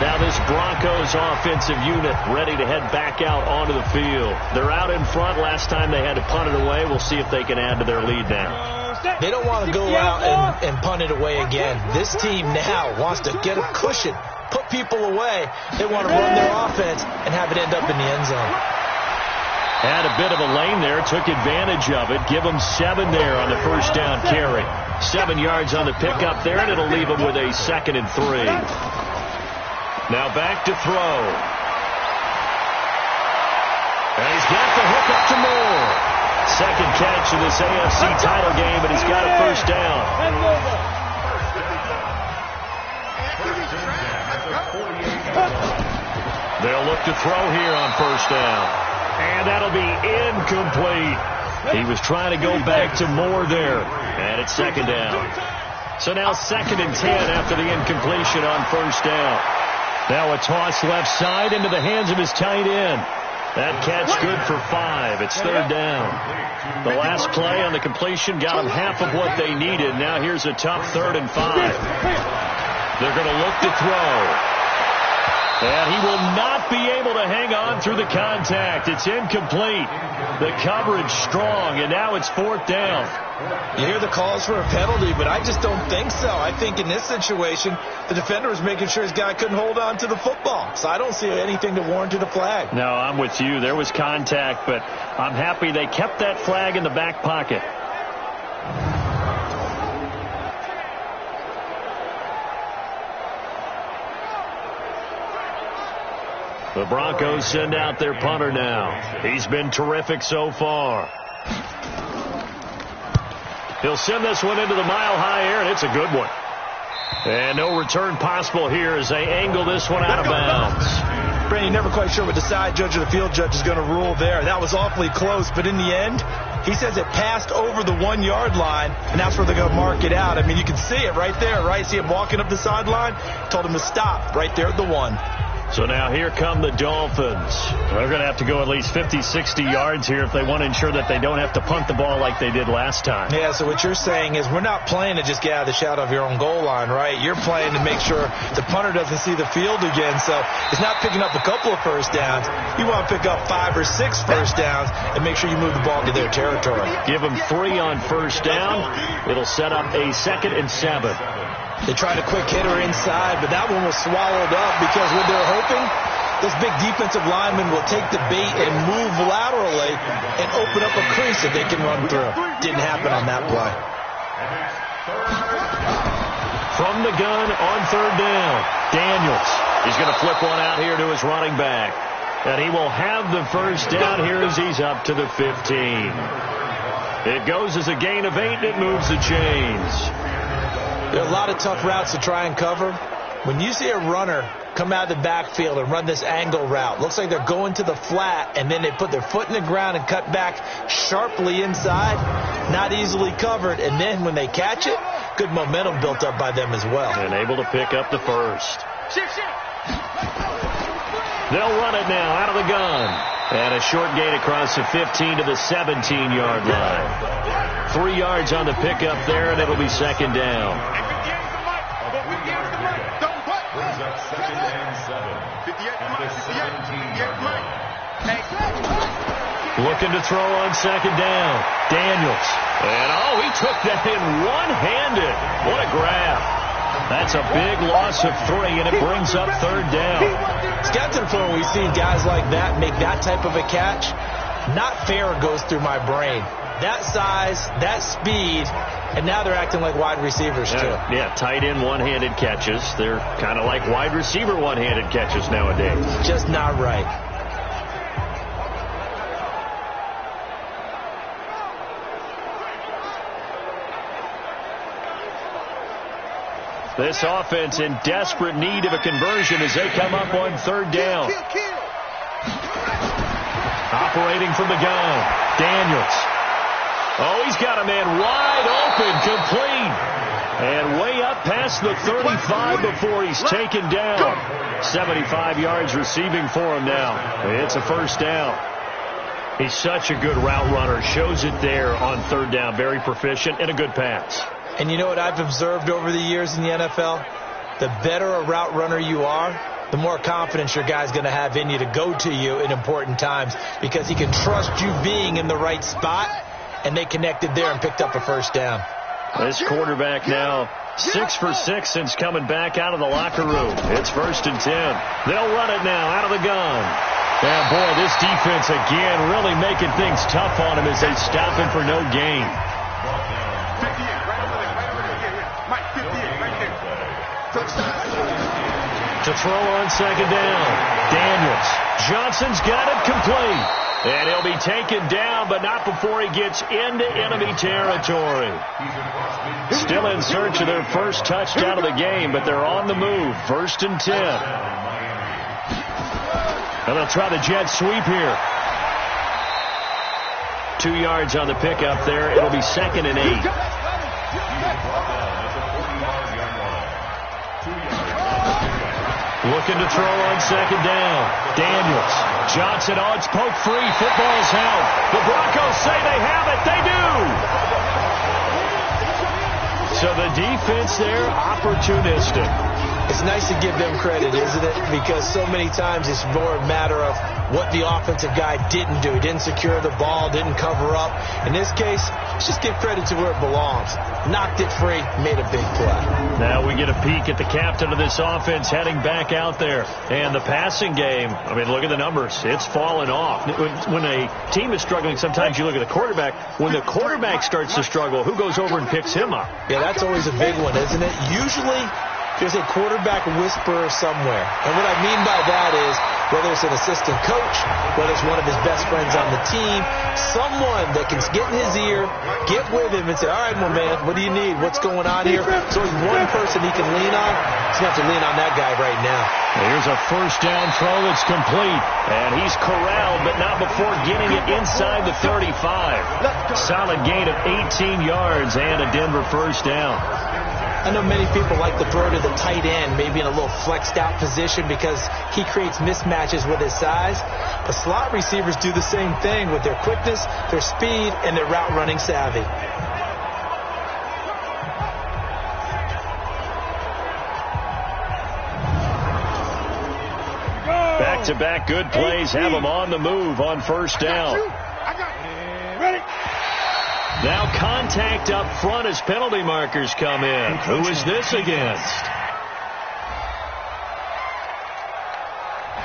Now this Broncos offensive unit ready to head back out onto the field. They're out in front. Last time they had to punt it away. We'll see if they can add to their lead now. They don't want to go out and punt it away again. This team now wants to get a cushion, put people away. They want to run their offense and have it end up in the end zone. Had a bit of a lane there, took advantage of it. Give them 7 there on the first down carry. 7 yards on the pickup there, and it'll leave them with a 2nd and 3. Now back to throw. And he's got the hook up to Moore. Second catch of this AFC title game, and he's got a first down. They'll look to throw here on first down. And that'll be incomplete. He was trying to go back to Moore there. And it's 2nd down. So now 2nd and 10 after the incompletion on first down. Now a toss left side into the hands of his tight end. That catch good for 5. It's 3rd down. The last play on the completion got them half of what they needed. Now here's a tough 3rd and 5. They're going to look to throw. And he will not be able to hang on through the contact. It's incomplete. The coverage strong, and now it's 4th down. You hear the calls for a penalty, but I just don't think so. I think in this situation, the defender was making sure his guy couldn't hold on to the football. So I don't see anything to warrant a flag. No, I'm with you. There was contact, but I'm happy they kept that flag in the back pocket. The Broncos send out their punter now. He's been terrific so far. He'll send this one into the mile-high air, and it's a good one. And no return possible here as they angle this one out of bounds. Brandon, you're never quite sure what the side judge or the field judge is going to rule there. That was awfully close, but in the end, He says it passed over the 1 yard line, and that's where they're going to mark it out. I mean, you can see it right there, right? See him walking up the sideline? Told him to stop right there at the 1. So now here come the Dolphins. They're going to have to go at least 50, 60 yards here if they want to ensure that they don't have to punt the ball like they did last time. Yeah, so what you're saying is we're not playing to just get out of the shadow of your own goal line, right? You're playing to make sure the punter doesn't see the field again. So it's not picking up a couple of first downs. You want to pick up 5 or 6 first downs and make sure you move the ball to their territory. Give them 3 on first down. It'll set up a 2nd and 7. They tried a quick hitter inside, but that one was swallowed up because what they're hoping, those big defensive linemen will take the bait and move laterally and open up a crease that they can run through. Didn't happen on that play. From the gun on 3rd down, Daniels. He's going to flip one out here to his running back. And he will have the first down here as he's up to the 15. It goes as a gain of 8, and it moves the chains. There are a lot of tough routes to try and cover. When you see a runner come out of the backfield and run this angle route, looks like they're going to the flat, and then they put their foot in the ground and cut back sharply inside, not easily covered. And then when they catch it, good momentum built up by them as well. And able to pick up the first. They'll run it now out of the gun. And a short gain across the 15 to the 17-yard line. 3 yards on the pickup there, and it'll be 2nd down. Looking to throw on 2nd down. Daniels. And, he took that in one-handed. What a grab. That's a big loss of 3, and it brings up 3rd down. It's got to the point where we've seen guys like that make that type of a catch. Not fair goes through my brain. That size, that speed, and now they're acting like wide receivers too. Yeah, tight end one-handed catches. They're kind of like wide receiver one-handed catches nowadays. Just not right. This offense in desperate need of a conversion as they come up on 3rd down. Operating from the gun, Daniels. He's got a man wide open, complete. And way up past the 35 before he's taken down. 75 yards receiving for him now. It's a 1st down. He's such a good route runner. Shows it there on 3rd down. Very proficient and a good pass. And you know what I've observed over the years in the NFL? The better a route runner you are, the more confidence your guy's going to have in you to go to you in important times because he can trust you being in the right spot, and they connected there and picked up a 1st down. This quarterback now 6 for 6 since coming back out of the locker room. It's 1st and 10. They'll run it now out of the gun. And, boy, this defense again really making things tough on him as they stop him for no gain. To throw on 2nd down, Daniels. Johnson's got it complete. And he'll be taken down, but not before he gets into enemy territory. Still in search of their first touchdown of the game, but they're on the move. 1st and 10. And they'll try the jet sweep here. 2 yards on the pickup there. It'll be 2nd and 8. Looking to throw on 2nd down. Daniels. Johnson, it's poke free. Football's held. The Broncos say they have it. They do. So the defense there, opportunistic. It's nice to give them credit, isn't it? Because so many times it's more a matter of what the offensive guy didn't do. He didn't secure the ball, didn't cover up. In this case, let's just give credit to where it belongs. Knocked it free, made a big play. Now we get a peek at the captain of this offense heading back out there. And the passing game, I mean, look at the numbers. It's fallen off. When a team is struggling, sometimes you look at the quarterback. When the quarterback starts to struggle, who goes over and picks him up? Yeah, that's always a big one, isn't it? Usually There's a quarterback whisperer somewhere. And what I mean by that is, whether it's an assistant coach, whether it's one of his best friends on the team, someone that can get in his ear, get with him and say, all right, my man, what do you need? What's going on here? So there's one person he can lean on. He's going to have to lean on that guy right now. Here's a first down throw that's complete. And he's corralled, but not before getting it inside the 35. Solid gain of 18 yards and a Denver first down. I know many people like to throw to the tight end, maybe in a little flexed out position because he creates mismatches with his size. But slot receivers do the same thing with their quickness, their speed, and their route running savvy. Back-to-back good plays have them on the move on first down. Ready? Now contact up front as penalty markers come in. Who is this against?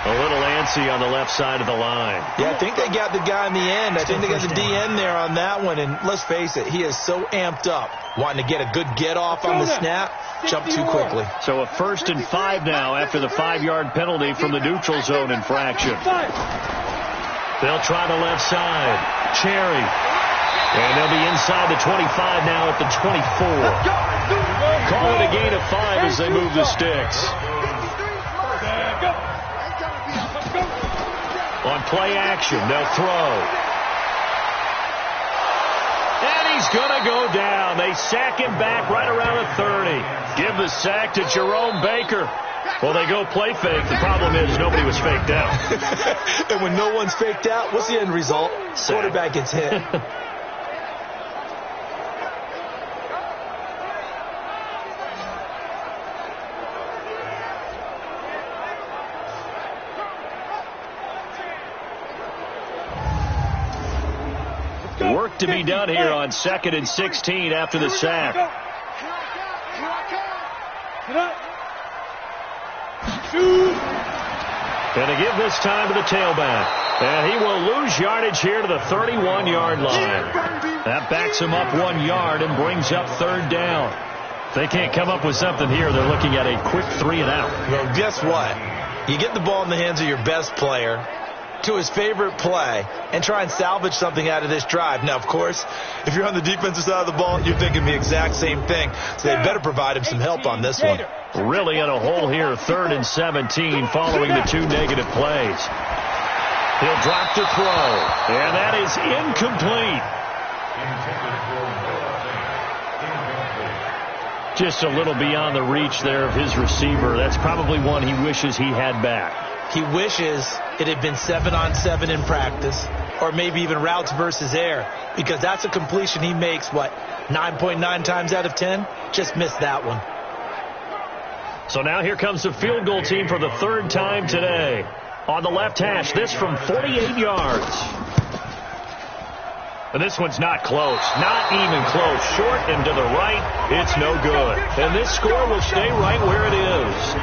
A little antsy on the left side of the line. Yeah, I think they got the guy in the end. I think they got the DN there on that one. And let's face it, he is so amped up, wanting to get a good get-off on the snap, jump too quickly. So a 1st and 5 now after the 5-yard penalty from the neutral zone infraction. They'll try the left side. Cherry. And they'll be inside the 25 now at the 24. Call it a gain of 5 as they move the sticks. On play action, they'll throw. And he's going to go down. They sack him back right around the 30. Give the sack to Jerome Baker. Well, they go play fake. The problem is nobody was faked out. And when no one's faked out, what's the end result? Sack. Quarterback gets hit. Work to be done here on 2nd and 16 after the sack. And they give this time to the tailback. And he will lose yardage here to the 31-yard line. That backs him up 1 yard and brings up 3rd down. If they can't come up with something here, they're looking at a quick 3 and out. Well, guess what? You get the ball in the hands of your best player to his favorite play and try and salvage something out of this drive. Now, of course, if you're on the defensive side of the ball, you're thinking the exact same thing. So they better provide him some help on this one. Really in a hole here, 3rd and 17 following the 2 negative plays. He'll drop to throw, and that is incomplete. Just a little beyond the reach there of his receiver. That's probably one he wishes he had back. He wishes it had been 7-on-7 in practice, or maybe even routes versus air, because that's a completion he makes, 9.9 times out of 10? Just missed that one. So now here comes the field goal team for the 3rd time today. On the left hash, this from 48 yards. And this one's not close. Not even close. Short and to the right, it's no good. And this score will stay right where it is.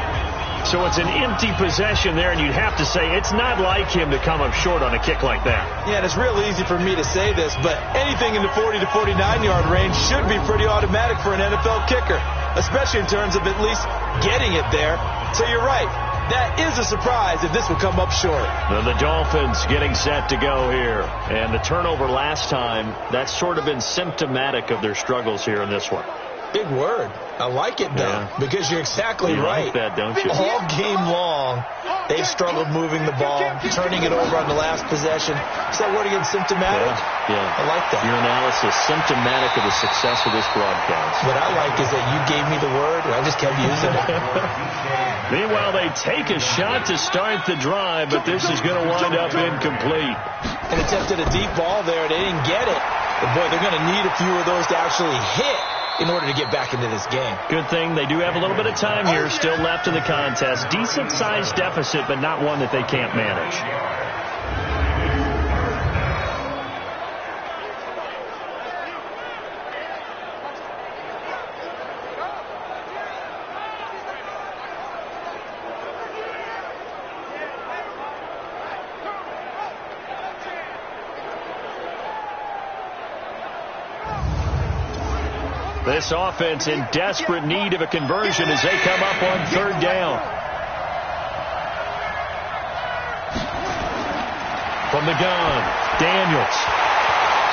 So it's an empty possession there, and you'd have to say it's not like him to come up short on a kick like that. Yeah, and it's real easy for me to say this, but anything in the 40 to 49-yard range should be pretty automatic for an NFL kicker, especially in terms of at least getting it there. So you're right. That is a surprise if this will come up short. The Dolphins getting set to go here. And the turnover last time, that's sort of been symptomatic of their struggles here in this one. Big word. I like it, though, because you're exactly right. Like that, don't you? All game long, they've struggled moving the ball, turning it over on the last possession. Is that word again, symptomatic? Yeah. I like that. Your analysis, symptomatic of the success of this broadcast. What I like is that you gave me the word, and I just kept using it. Meanwhile, they take a shot to start the drive, but this is going to wind up incomplete. And attempted a deep ball there. They didn't get it. But, boy, they're going to need a few of those to actually hit in order to get back into this game. Good thing they do have a little bit of time here still left in the contest. Decent-sized deficit, but not one that they can't manage. This offense in desperate need of a conversion as they come up on third down. From the gun, Daniels.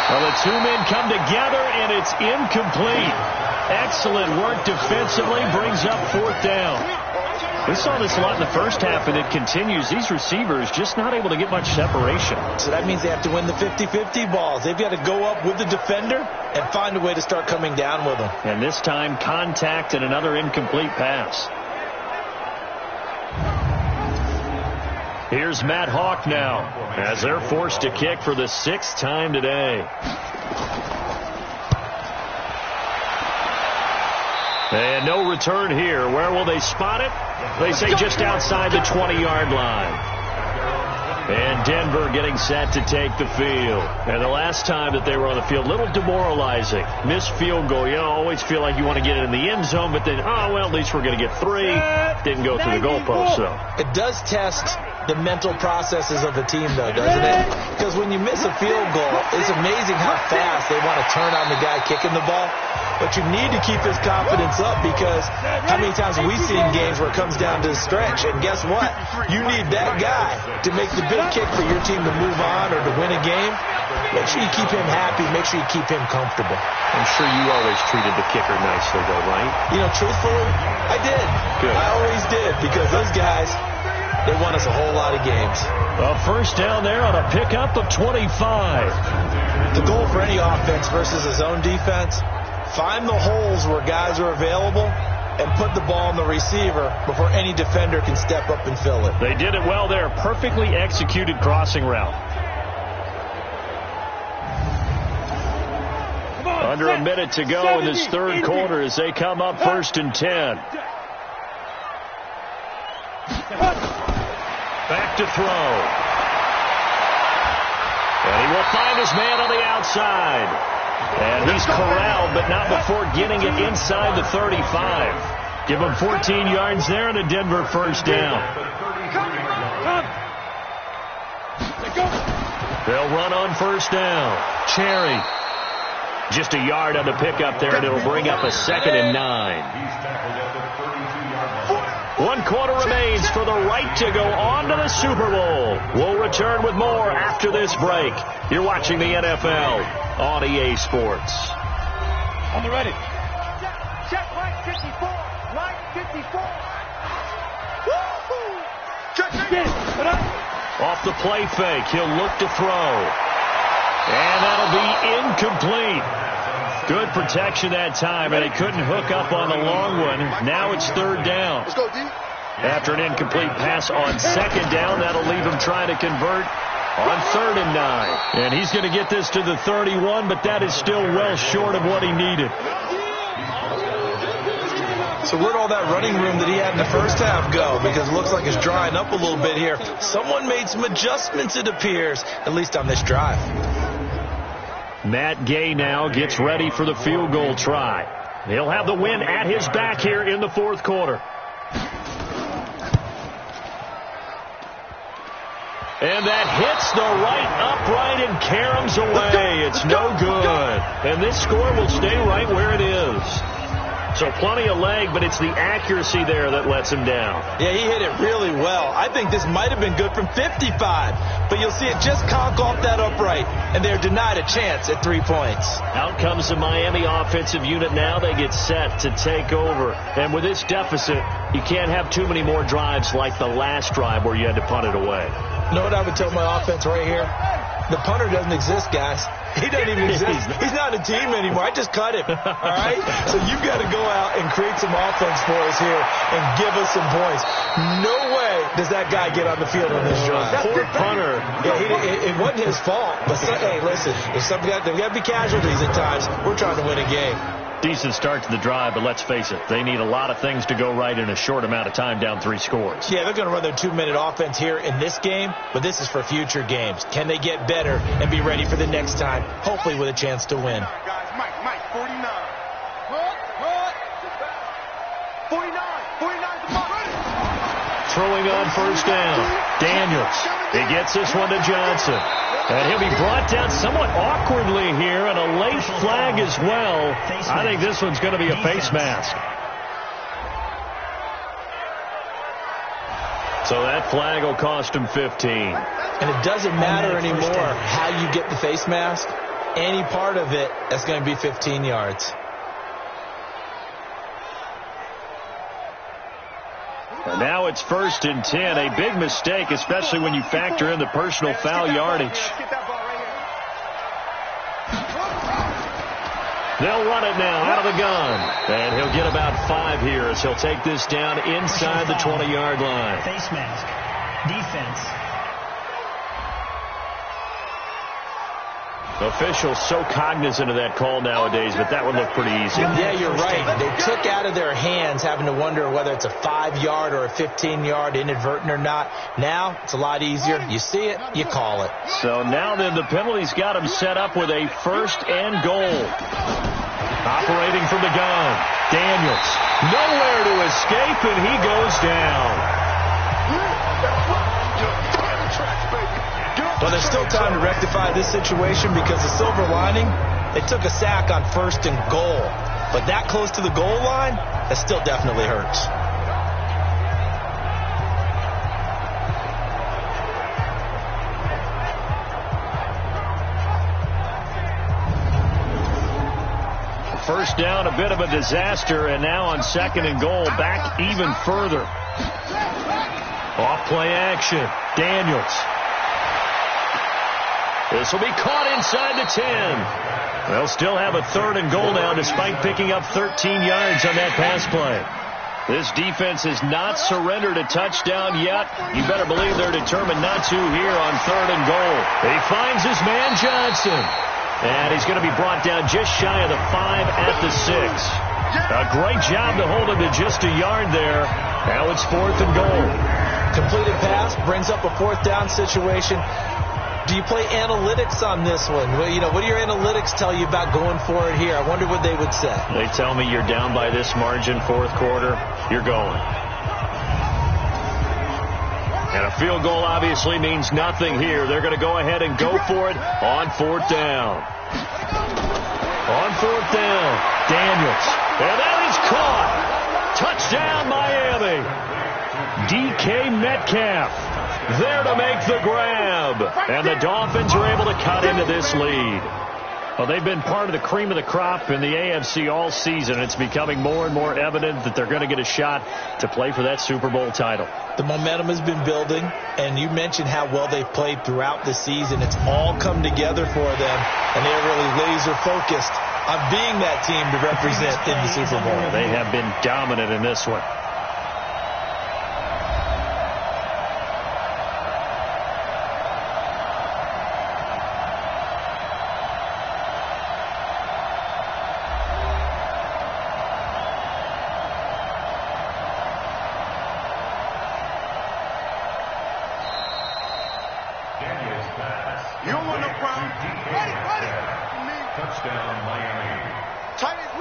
Well, the two men come together, and it's incomplete. Excellent work defensively, brings up fourth down. We saw this a lot in the first half, and it continues. These receivers just not able to get much separation. So that means they have to win the 50-50 balls. They've got to go up with the defender and find a way to start coming down with them. And this time, contact and another incomplete pass. Here's Matt Hawk now as they're forced to kick for the 6th time today. And no return here. Where will they spot it? They say just outside the 20-yard line. And Denver getting set to take the field. And the last time that they were on the field, a little demoralizing. Missed field goal. You always feel like you want to get it in the end zone, but then, oh, well, at least we're going to get 3. Didn't go through the goalpost, though. It does test the mental processes of the team, though, doesn't it? Because when you miss a field goal, it's amazing how fast they want to turn on the guy kicking the ball. But you need to keep his confidence up, because how many times have we seen games where it comes down to the stretch, and guess what? You need that guy to make the big kick for your team to move on or to win a game. Make sure you keep him happy. Make sure you keep him comfortable. I'm sure you always treated the kicker nicely, though, right? You know, truthfully, I did. Good. I always did, because those guys, they won us a whole lot of games. A first down there on a pickup of 25. The goal for any offense versus a zone defense, find the holes where guys are available and put the ball on the receiver before any defender can step up and fill it. They did it well there. Perfectly executed crossing route. Under a minute to go in this third quarter as they come up 1st and 10. Back to throw. And he will find his man on the outside. And he's corralled, but not before getting it inside the 35. Give him 14 yards there and a Denver first down. They'll run on first down. Cherry. Just a yard on the pickup there, and it'll bring up a 2nd and 9. 1 quarter remains for the right to go on to the Super Bowl. We'll return with more after this break. You're watching the NFL on EA Sports. On the ready. Check line 54. Line 54. Woo-hoo! Check. Off the play fake, he'll look to throw. And that'll be incomplete. Good protection that time, and they couldn't hook up on the long one. Now it's 3rd down. Let's go, D. After an incomplete pass on 2nd down, that'll leave him trying to convert on 3rd and 9. And he's going to get this to the 31, but that is still well short of what he needed. So where'd all that running room that he had in the first half go? Because it looks like it's drying up a little bit here. Someone made some adjustments, it appears, at least on this drive. Matt Gay now gets ready for the field goal try. He'll have the win at his back here in the 4th quarter. And that hits the right upright and caroms away. It's no good. And this score will stay right where it is. So plenty of leg, but it's the accuracy there that lets him down. Yeah, he hit it really well. I think this might have been good from 55. But you'll see it just conk off that upright, and they're denied a chance at 3 points. Out comes the Miami offensive unit now. They get set to take over. And with this deficit, you can't have too many more drives like the last drive where you had to punt it away. You know what I would tell my offense right here? The punter doesn't exist, guys. He doesn't even exist. He's not a team anymore. I just cut him. All right? So you've got to go out and create some offense for us here and give us some points. No way does that guy get on the field on this drive. Poor punter. Yeah, it wasn't his fault. But, hey, listen, there's got to be casualties at times. We're trying to win a game. Decent start to the drive, but let's face it, they need a lot of things to go right in a short amount of time down 3 scores. Yeah, they're going to run their 2-minute offense here in this game, but this is for future games. Can they get better and be ready for the next time, hopefully with a chance to win? Guys, Mike, 49. 49 the mark. throwing on first down. Daniels. He gets this one to Johnson. And he'll be brought down somewhat awkwardly here, and a late flag as well. I think this one's going to be a face mask. So that flag will cost him 15. And it doesn't matter anymore how you get the face mask. Any part of it, that's going to be 15 yards. And now it's 1st and 10. A big mistake, especially when you factor in the personal foul yardage. They'll run it now out of the gun. And he'll get about 5 here as he'll take this down inside the 20-yard line. Face mask. Defense. Officials so cognizant of that call nowadays, but that one looked pretty easy. Yeah, you're right. They took out of their hands having to wonder whether it's a 5-yard or a 15-yard, inadvertent or not. Now, it's a lot easier. You see it, you call it. So now then the penalty's got him set up with a 1st and goal. Operating from the gun. Daniels. Nowhere to escape, and he goes down. Well, there's still time to rectify this situation because the silver lining, they took a sack on 1st and goal. But that close to the goal line, that still definitely hurts. First down, a bit of a disaster, and now on 2nd and goal, back even further. Off play action. Daniels. This will be caught inside the 10. They'll still have a 3rd and goal now despite picking up 13 yards on that pass play. This defense has not surrendered a touchdown yet. You better believe they're determined not to here on 3rd and goal. He finds his man Johnson. And he's going to be brought down just shy of the 5 at the 6. A great job to hold him to just a yard there. Now it's 4th and goal. Completed pass brings up a 4th down situation. Do you play analytics on this one? Well, what do your analytics tell you about going for it here? I wonder what they would say. They tell me you're down by this margin, 4th quarter, you're going. And a field goal obviously means nothing here. They're going to go ahead and go for it on 4th down. On 4th down, Daniels. And that is caught. Touchdown, Miami. DK Metcalf there to make the grab. And the Dolphins are able to cut into this lead. Well, they've been part of the cream of the crop in the AFC all season. It's becoming more and more evident that they're going to get a shot to play for that Super Bowl title. The momentum has been building, and you mentioned how well they've played throughout the season. It's all come together for them, and they're really laser focused on being that team to represent in the Super Bowl. They have been dominant in this one.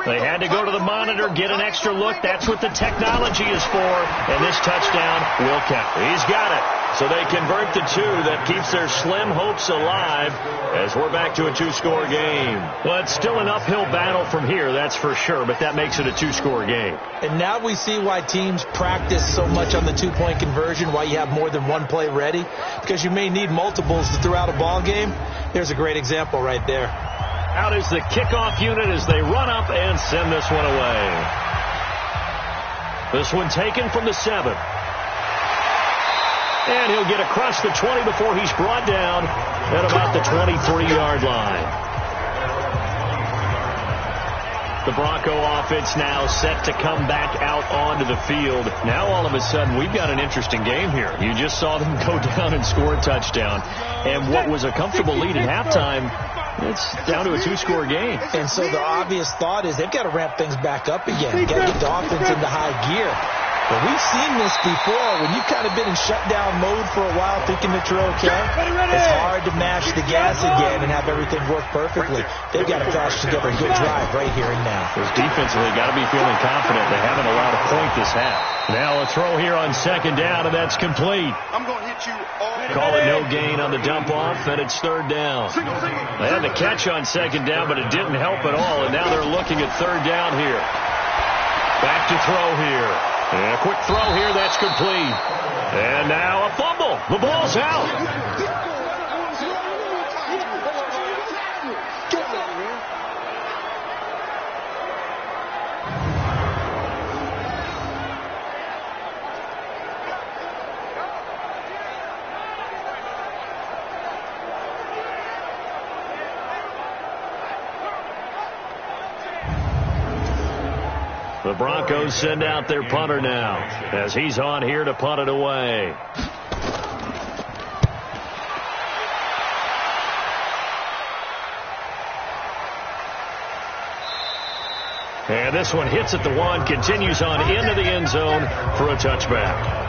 They had to go to the monitor, get an extra look. That's what the technology is for. And this touchdown will count. He's got it. So they convert the 2. That keeps their slim hopes alive as we're back to a 2-score game. Well, it's still an uphill battle from here, that's for sure, but that makes it a 2-score game. And now we see why teams practice so much on the 2-point conversion, why you have more than one play ready, because you may need multiples to throw out a ball game. There's a great example right there. Out is the kickoff unit as they run up and send this one away. This one taken from the 7. And he'll get across the 20 before he's brought down at about the 23-yard line. The Bronco offense now set to come back out onto the field. Now all of a sudden we've got an interesting game here. You just saw them go down and score a touchdown. And what was a comfortable lead at halftime, it's down to a 2-score game. And so the obvious thought is they've got to ramp things back up again. Got to get the offense into high gear. But we've seen this before. When you've kind of been in shutdown mode for a while thinking that you're okay, it's hard to mash the gas again and have everything work perfectly. They've got to patch together a good drive right here and now. Because defensively, got to be feeling confident. They haven't allowed a point point this half. Now a throw here on second down, and that's complete. I'm going to hit you all. Call it no gain on the dump off, and it's third down. They had the catch on second down, but it didn't help at all, and now they're looking at third down here. Back to throw here. And a quick throw here, that's complete. And now a fumble. The ball's out. The Broncos send out their punter now as he's on here to punt it away. And this one hits at the one, continues on into the end zone for a touchback.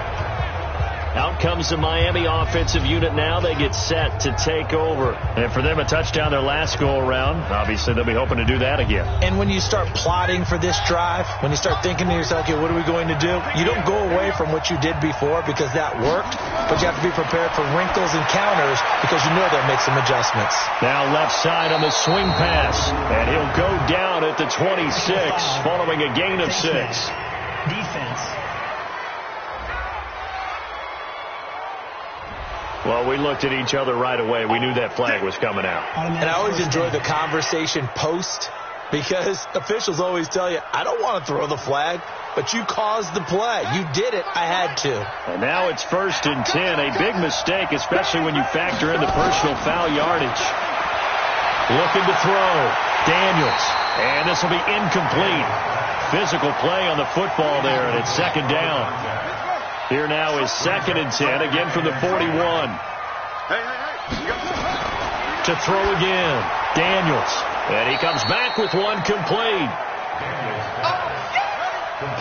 Out comes the Miami offensive unit now. They get set to take over. And for them, a touchdown their last go-around. Obviously, they'll be hoping to do that again. And when you start plotting for this drive, when you start thinking to yourself, okay, what are we going to do? You don't go away from what you did before because that worked, but you have to be prepared for wrinkles and counters because you know they'll make some adjustments. Now left side on the swing pass. And he'll go down at the 26 following a gain of 6. Defense. Well, we looked at each other right away. We knew that flag was coming out. And I always enjoy the conversation post because officials always tell you, I don't want to throw the flag, but you caused the play. You did it. I had to. And now it's 1st and 10. A big mistake, especially when you factor in the personal foul yardage. Looking to throw. Daniels. And this will be incomplete. Physical play on the football there, and it's second down. Here now is 2nd and 10, again from the 41. To throw again, Daniels. And he comes back with one complete.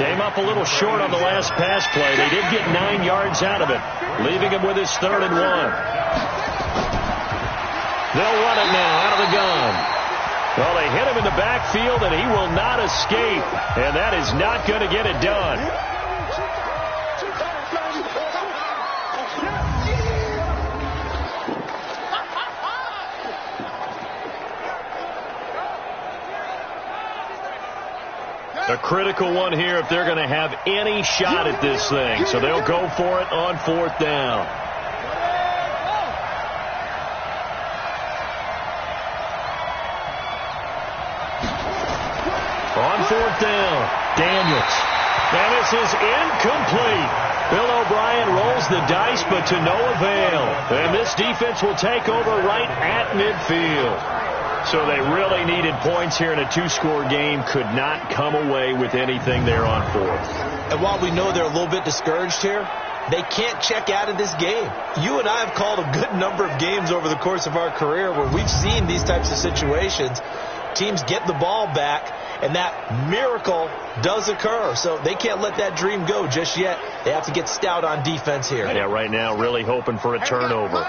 Came up a little short on the last pass play. They did get 9 yards out of it, leaving him with his 3rd and 1. They'll run it now out of the gun. Well, they hit him in the backfield, and he will not escape. And that is not going to get it done. A critical one here if they're going to have any shot at this thing. So they'll go for it on 4th down. On 4th down, Daniels. And this is incomplete. Bill O'Brien rolls the dice, but to no avail. And this defense will take over right at midfield. So they really needed points here in a 2-score game. Could not come away with anything there on 4th. And while we know they're a little bit discouraged here, they can't check out of this game. You and I have called a good number of games over the course of our career where we've seen these types of situations. Teams get the ball back, and that miracle does occur. So they can't let that dream go just yet. They have to get stout on defense here. Yeah, right now really hoping for a turnover.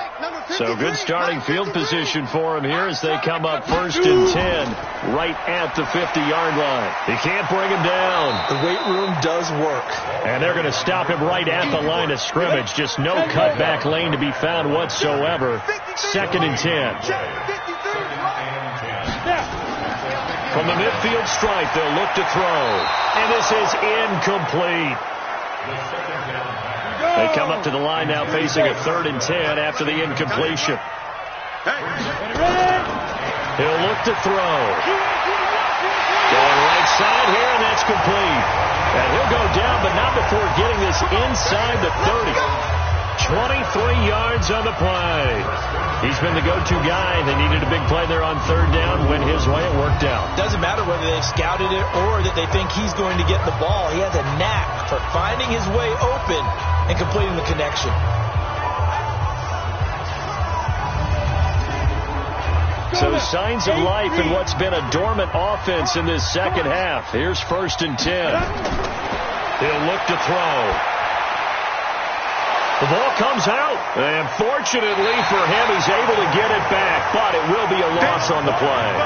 So good starting field position for him here as they come up 1st and 10 right at the 50-yard line. He can't bring him down. The weight room does work. And they're going to stop him right at the line of scrimmage. Just no cutback lane to be found whatsoever. 2nd and 10. From the midfield stripe, they'll look to throw. And this is incomplete. They come up to the line now facing a 3rd and 10 after the incompletion. He'll look to throw. Going right side here, and that's complete. And he'll go down, but not before getting this inside the 30. 23 yards on the play. He's been the go-to guy. They needed a big play there on 3rd down. Went his way, it worked out. Doesn't matter whether they've scouted it or that they think he's going to get the ball. He has a knack for finding his way open and completing the connection. So signs of life in what's been a dormant offense in this second half. Here's 1st and 10. He'll look to throw. The ball comes out, and fortunately for him, he's able to get it back, but it will be a loss on the play.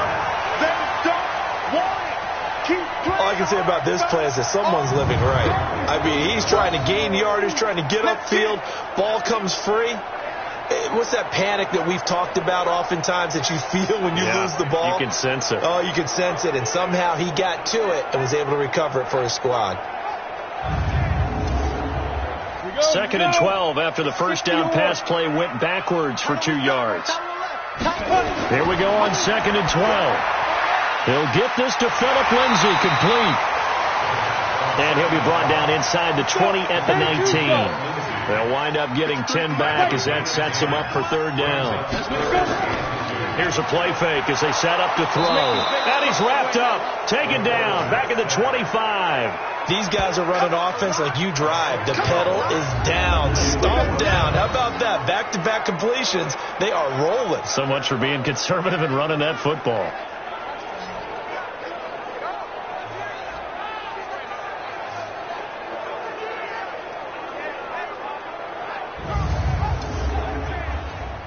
All I can say about this play is that someone's living right. I mean, he's trying to gain yardage, trying to get upfield. Ball comes free. What's that panic that we've talked about oftentimes that you feel when you lose the ball? You can sense it. Oh, you can sense it. And somehow he got to it and was able to recover it for his squad. 2nd and 12 after the first down pass play went backwards for 2 yards. Here we go on 2nd and 12. He'll get this to Phillip Lindsay, complete. And he'll be brought down inside the 20 at the 19. They'll wind up getting 10 back as that sets them up for 3rd down. Here's a play fake as they set up to throw. And he's wrapped up. Taken down. Back at the 25. These guys are running offense like you drive. The pedal is down. Stomp down. How about that? Back-to-back completions. They are rolling. So much for being conservative and running that football.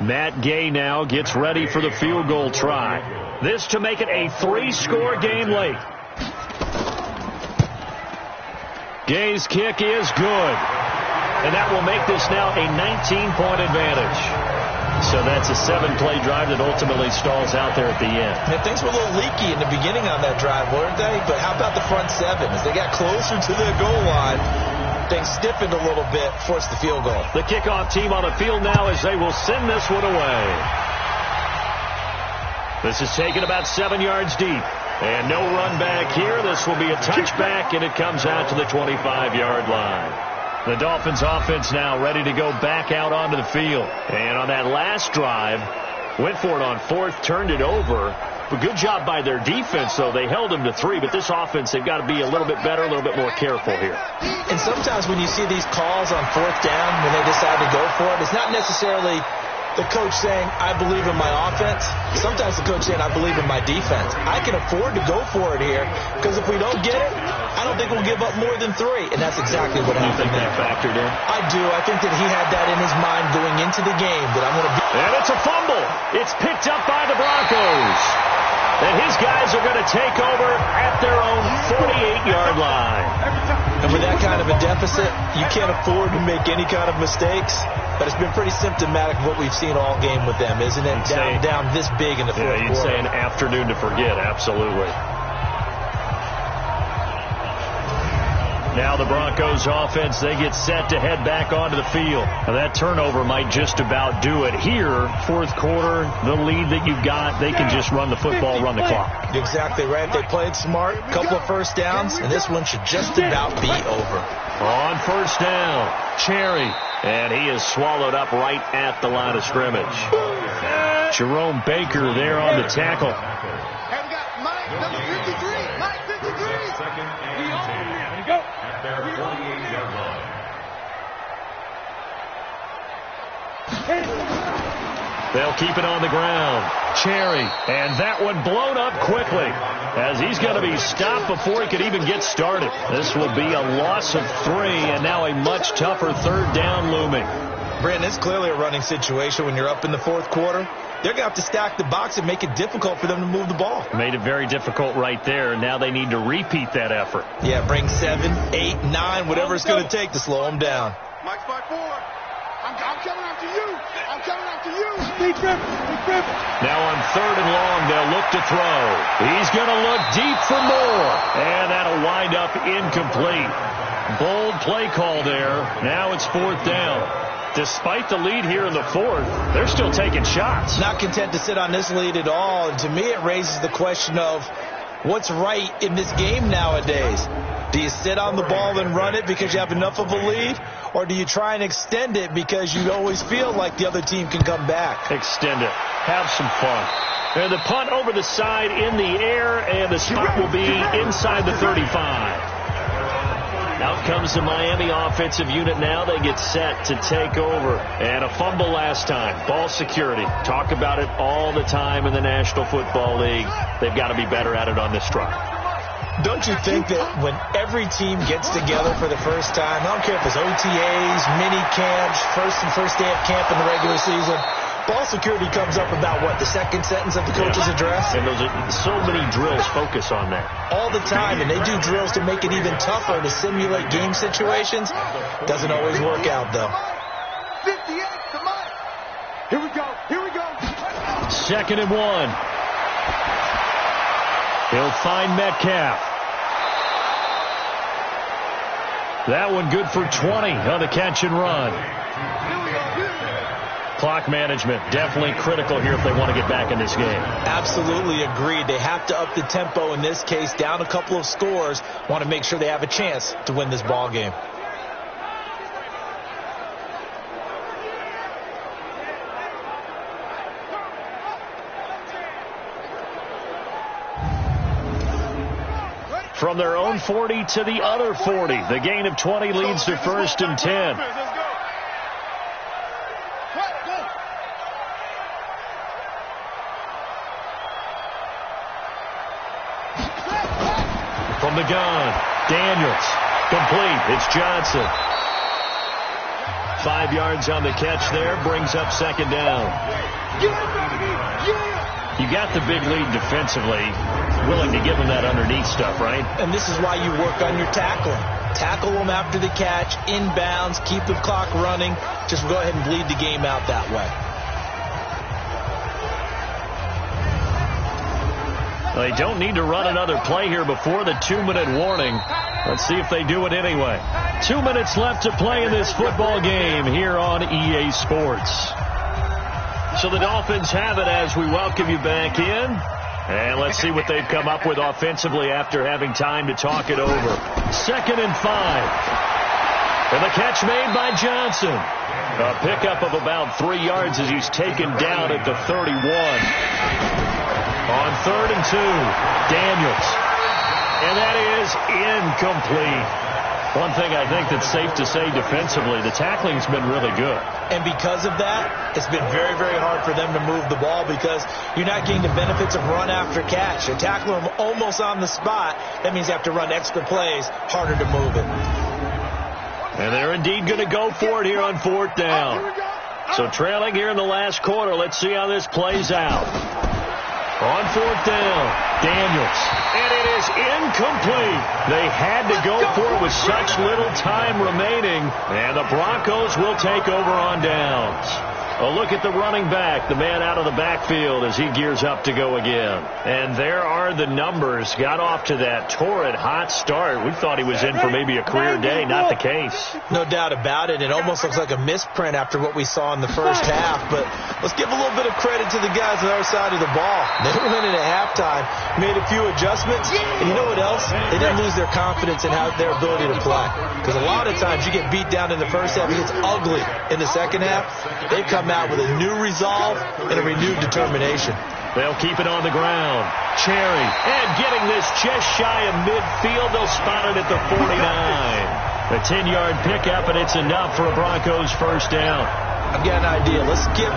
Matt Gay now gets ready for the field goal try. This to make it a 3-score game late. Gay's kick is good. And that will make this now a 19-point advantage. So that's a 7-play drive that ultimately stalls out there at the end. And things were a little leaky in the beginning on that drive, weren't they? But how about the front 7? As they got closer to the goal line, things stiffened a little bit, forced the field goal. The kickoff team on the field now as they will send this one away. This is taken about 7 yards deep. And no run back here. This will be a touchback, and it comes out to the 25-yard line. The Dolphins offense now ready to go back out onto the field. And on that last drive, went for it on 4th, turned it over. But good job by their defense, though. They held them to 3, but this offense, they've got to be a little bit better, a little bit more careful here. And sometimes when you see these calls on 4th down, when they decide to go for it, it's not necessarily the coach saying, I believe in my offense. Sometimes the coach saying, I believe in my defense. I can afford to go for it here because if we don't get it, I don't think we'll give up more than 3. And that's exactly what happened. You think that factored in? I do. I think that he had that in his mind going into the game that I'm going to be. And it's a fumble. It's picked up by the Broncos. And his guys are going to take over at their own 48-yard line. And with that kind of a deficit, you can't afford to make any kind of mistakes. But it's been pretty symptomatic of what we've seen all game with them, isn't it? Down this big in the fourth quarter. You'd say an afternoon to forget, absolutely. Now the Broncos offense, they get set to head back onto the field. Now that turnover might just about do it. Here, fourth quarter, the lead that you've got, they can just run the football, run the clock. Exactly right. They played smart, couple of first downs, and this one should just about be over. On first down, Cherry. And he is swallowed up right at the line of scrimmage. Jerome Baker there on the tackle. And we got Mike, number 53. Mike 53. We own it. Go. Their 48-yard line. They'll keep it on the ground. Cherry. And that one blown up quickly as he's going to be stopped before he could even get started. This will be a loss of 3 and now a much tougher 3rd down looming. Brandon, it's clearly a running situation when you're up in the fourth quarter. They're going to have to stack the box and make it difficult for them to move the ball. Made it very difficult right there. Now they need to repeat that effort. Yeah, bring 7, 8, 9, whatever it's going to take to slow them down. Mike's by 4. I'm coming after you. I'm coming after you. Big trip. Now on 3rd and long, they'll look to throw. He's going to look deep for more. And that'll wind up incomplete. Bold play call there. Now it's 4th down. Despite the lead here in the 4th, they're still taking shots. Not content to sit on this lead at all. And to me, it raises the question of what's right in this game nowadays. Do you sit on the ball and run it because you have enough of a lead? Or do you try and extend it because you always feel like the other team can come back? Extend it. Have some fun. And the punt over the side in the air, and the spot will be inside the 35. Out comes the Miami offensive unit now. They get set to take over. And a fumble last time. Ball security. Talk about it all the time in the National Football League. They've got to be better at it on this drive. Don't you think that when every team gets together for the first time, I don't care if it's OTAs, mini camps, first day of camp in the regular season, Ball security comes up about, what, the second sentence of the coach's address? And those are so many drills focus on that. All the time, and they do drills to make it even tougher to simulate game situations. Doesn't always work out, though. 58 to Mike. Here we go. Here we go. 2nd and 1. He'll find Metcalf. That one good for 20 on the catch and run. Clock management definitely critical here if they want to get back in this game. Absolutely agreed. They have to up the tempo in this case, down a couple of scores. Want to make sure they have a chance to win this ball game. From their own 40 to the other 40. The gain of 20 leads to 1st and 10. From the gun, Daniels. Complete. It's Johnson. 5 yards on the catch there. Brings up 2nd down. You got the big lead defensively. Willing to give them that underneath stuff, right? And this is why you work on your tackling. Tackle them after the catch, inbounds, keep the clock running. Just go ahead and bleed the game out that way. They don't need to run another play here before the 2-minute warning. Let's see if they do it anyway. 2 minutes left to play in this football game here on EA Sports. So the Dolphins have it as we welcome you back in. And let's see what they've come up with offensively after having time to talk it over. 2nd and 5. And the catch made by Johnson. A pickup of about 3 yards as he's taken down at the 31. On 3rd and 2, Daniels. And that is incomplete. One thing I think that's safe to say defensively, the tackling's been really good. And because of that, it's been very, very hard for them to move the ball because you're not getting the benefits of run after catch. You're tackling them almost on the spot. That means you have to run extra plays, harder to move it. And they're indeed going to go for it here on 4th down. So trailing here in the last quarter, let's see how this plays out. On 4th down, Daniels. And it is incomplete. They had to go for it with such little time remaining. And the Broncos will take over on downs. A look at the running back, the man out of the backfield as he gears up to go again. And there are the numbers. Got off to that torrid hot start. We thought he was in for maybe a career day. Not the case. No doubt about it. It almost looks like a misprint after what we saw in the first half. But let's give a little bit of credit to the guys on our side of the ball. They went in at halftime, made a few adjustments. And you know what else? They didn't lose their confidence in their ability to play. Because a lot of times you get beat down in the first half. It gets ugly in the second half. They've come out with a new resolve and a renewed determination. They'll keep it on the ground. Cherry, and getting this just shy of midfield. They'll spot it at the 49. A 10-yard pickup, and it's enough for a Broncos first down. I've got an idea. Let's skip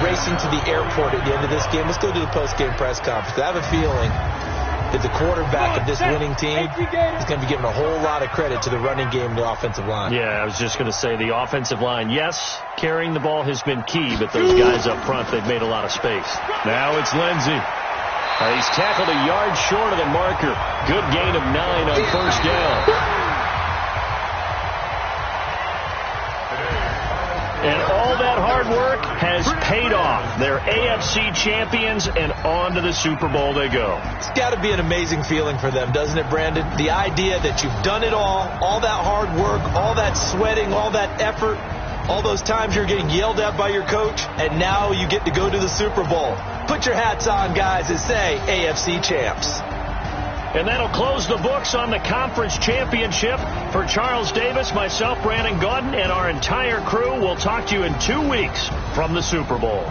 racing to the airport at the end of this game. Let's go to the post-game press conference. I have a feeling that the quarterback of this winning team is going to be given a whole lot of credit to the running game and the offensive line. Yeah, I was just going to say the offensive line, yes, carrying the ball has been key, but those guys up front, they've made a lot of space. Now it's Lindsey. He's tackled a yard short of the marker. Good gain of 9 on first down. And all that hard work has paid off. They're AFC champions, and on to the Super Bowl they go. It's got to be an amazing feeling for them, doesn't it, Brandon? The idea that you've done it all that hard work, all that sweating, all that effort, all those times you're getting yelled at by your coach, and now you get to go to the Super Bowl. Put your hats on, guys, and say AFC champs. And that'll close the books on the conference championship. For Charles Davis, myself, Brandon Gaudin, and our entire crew, we'll talk to you in 2 weeks from the Super Bowl.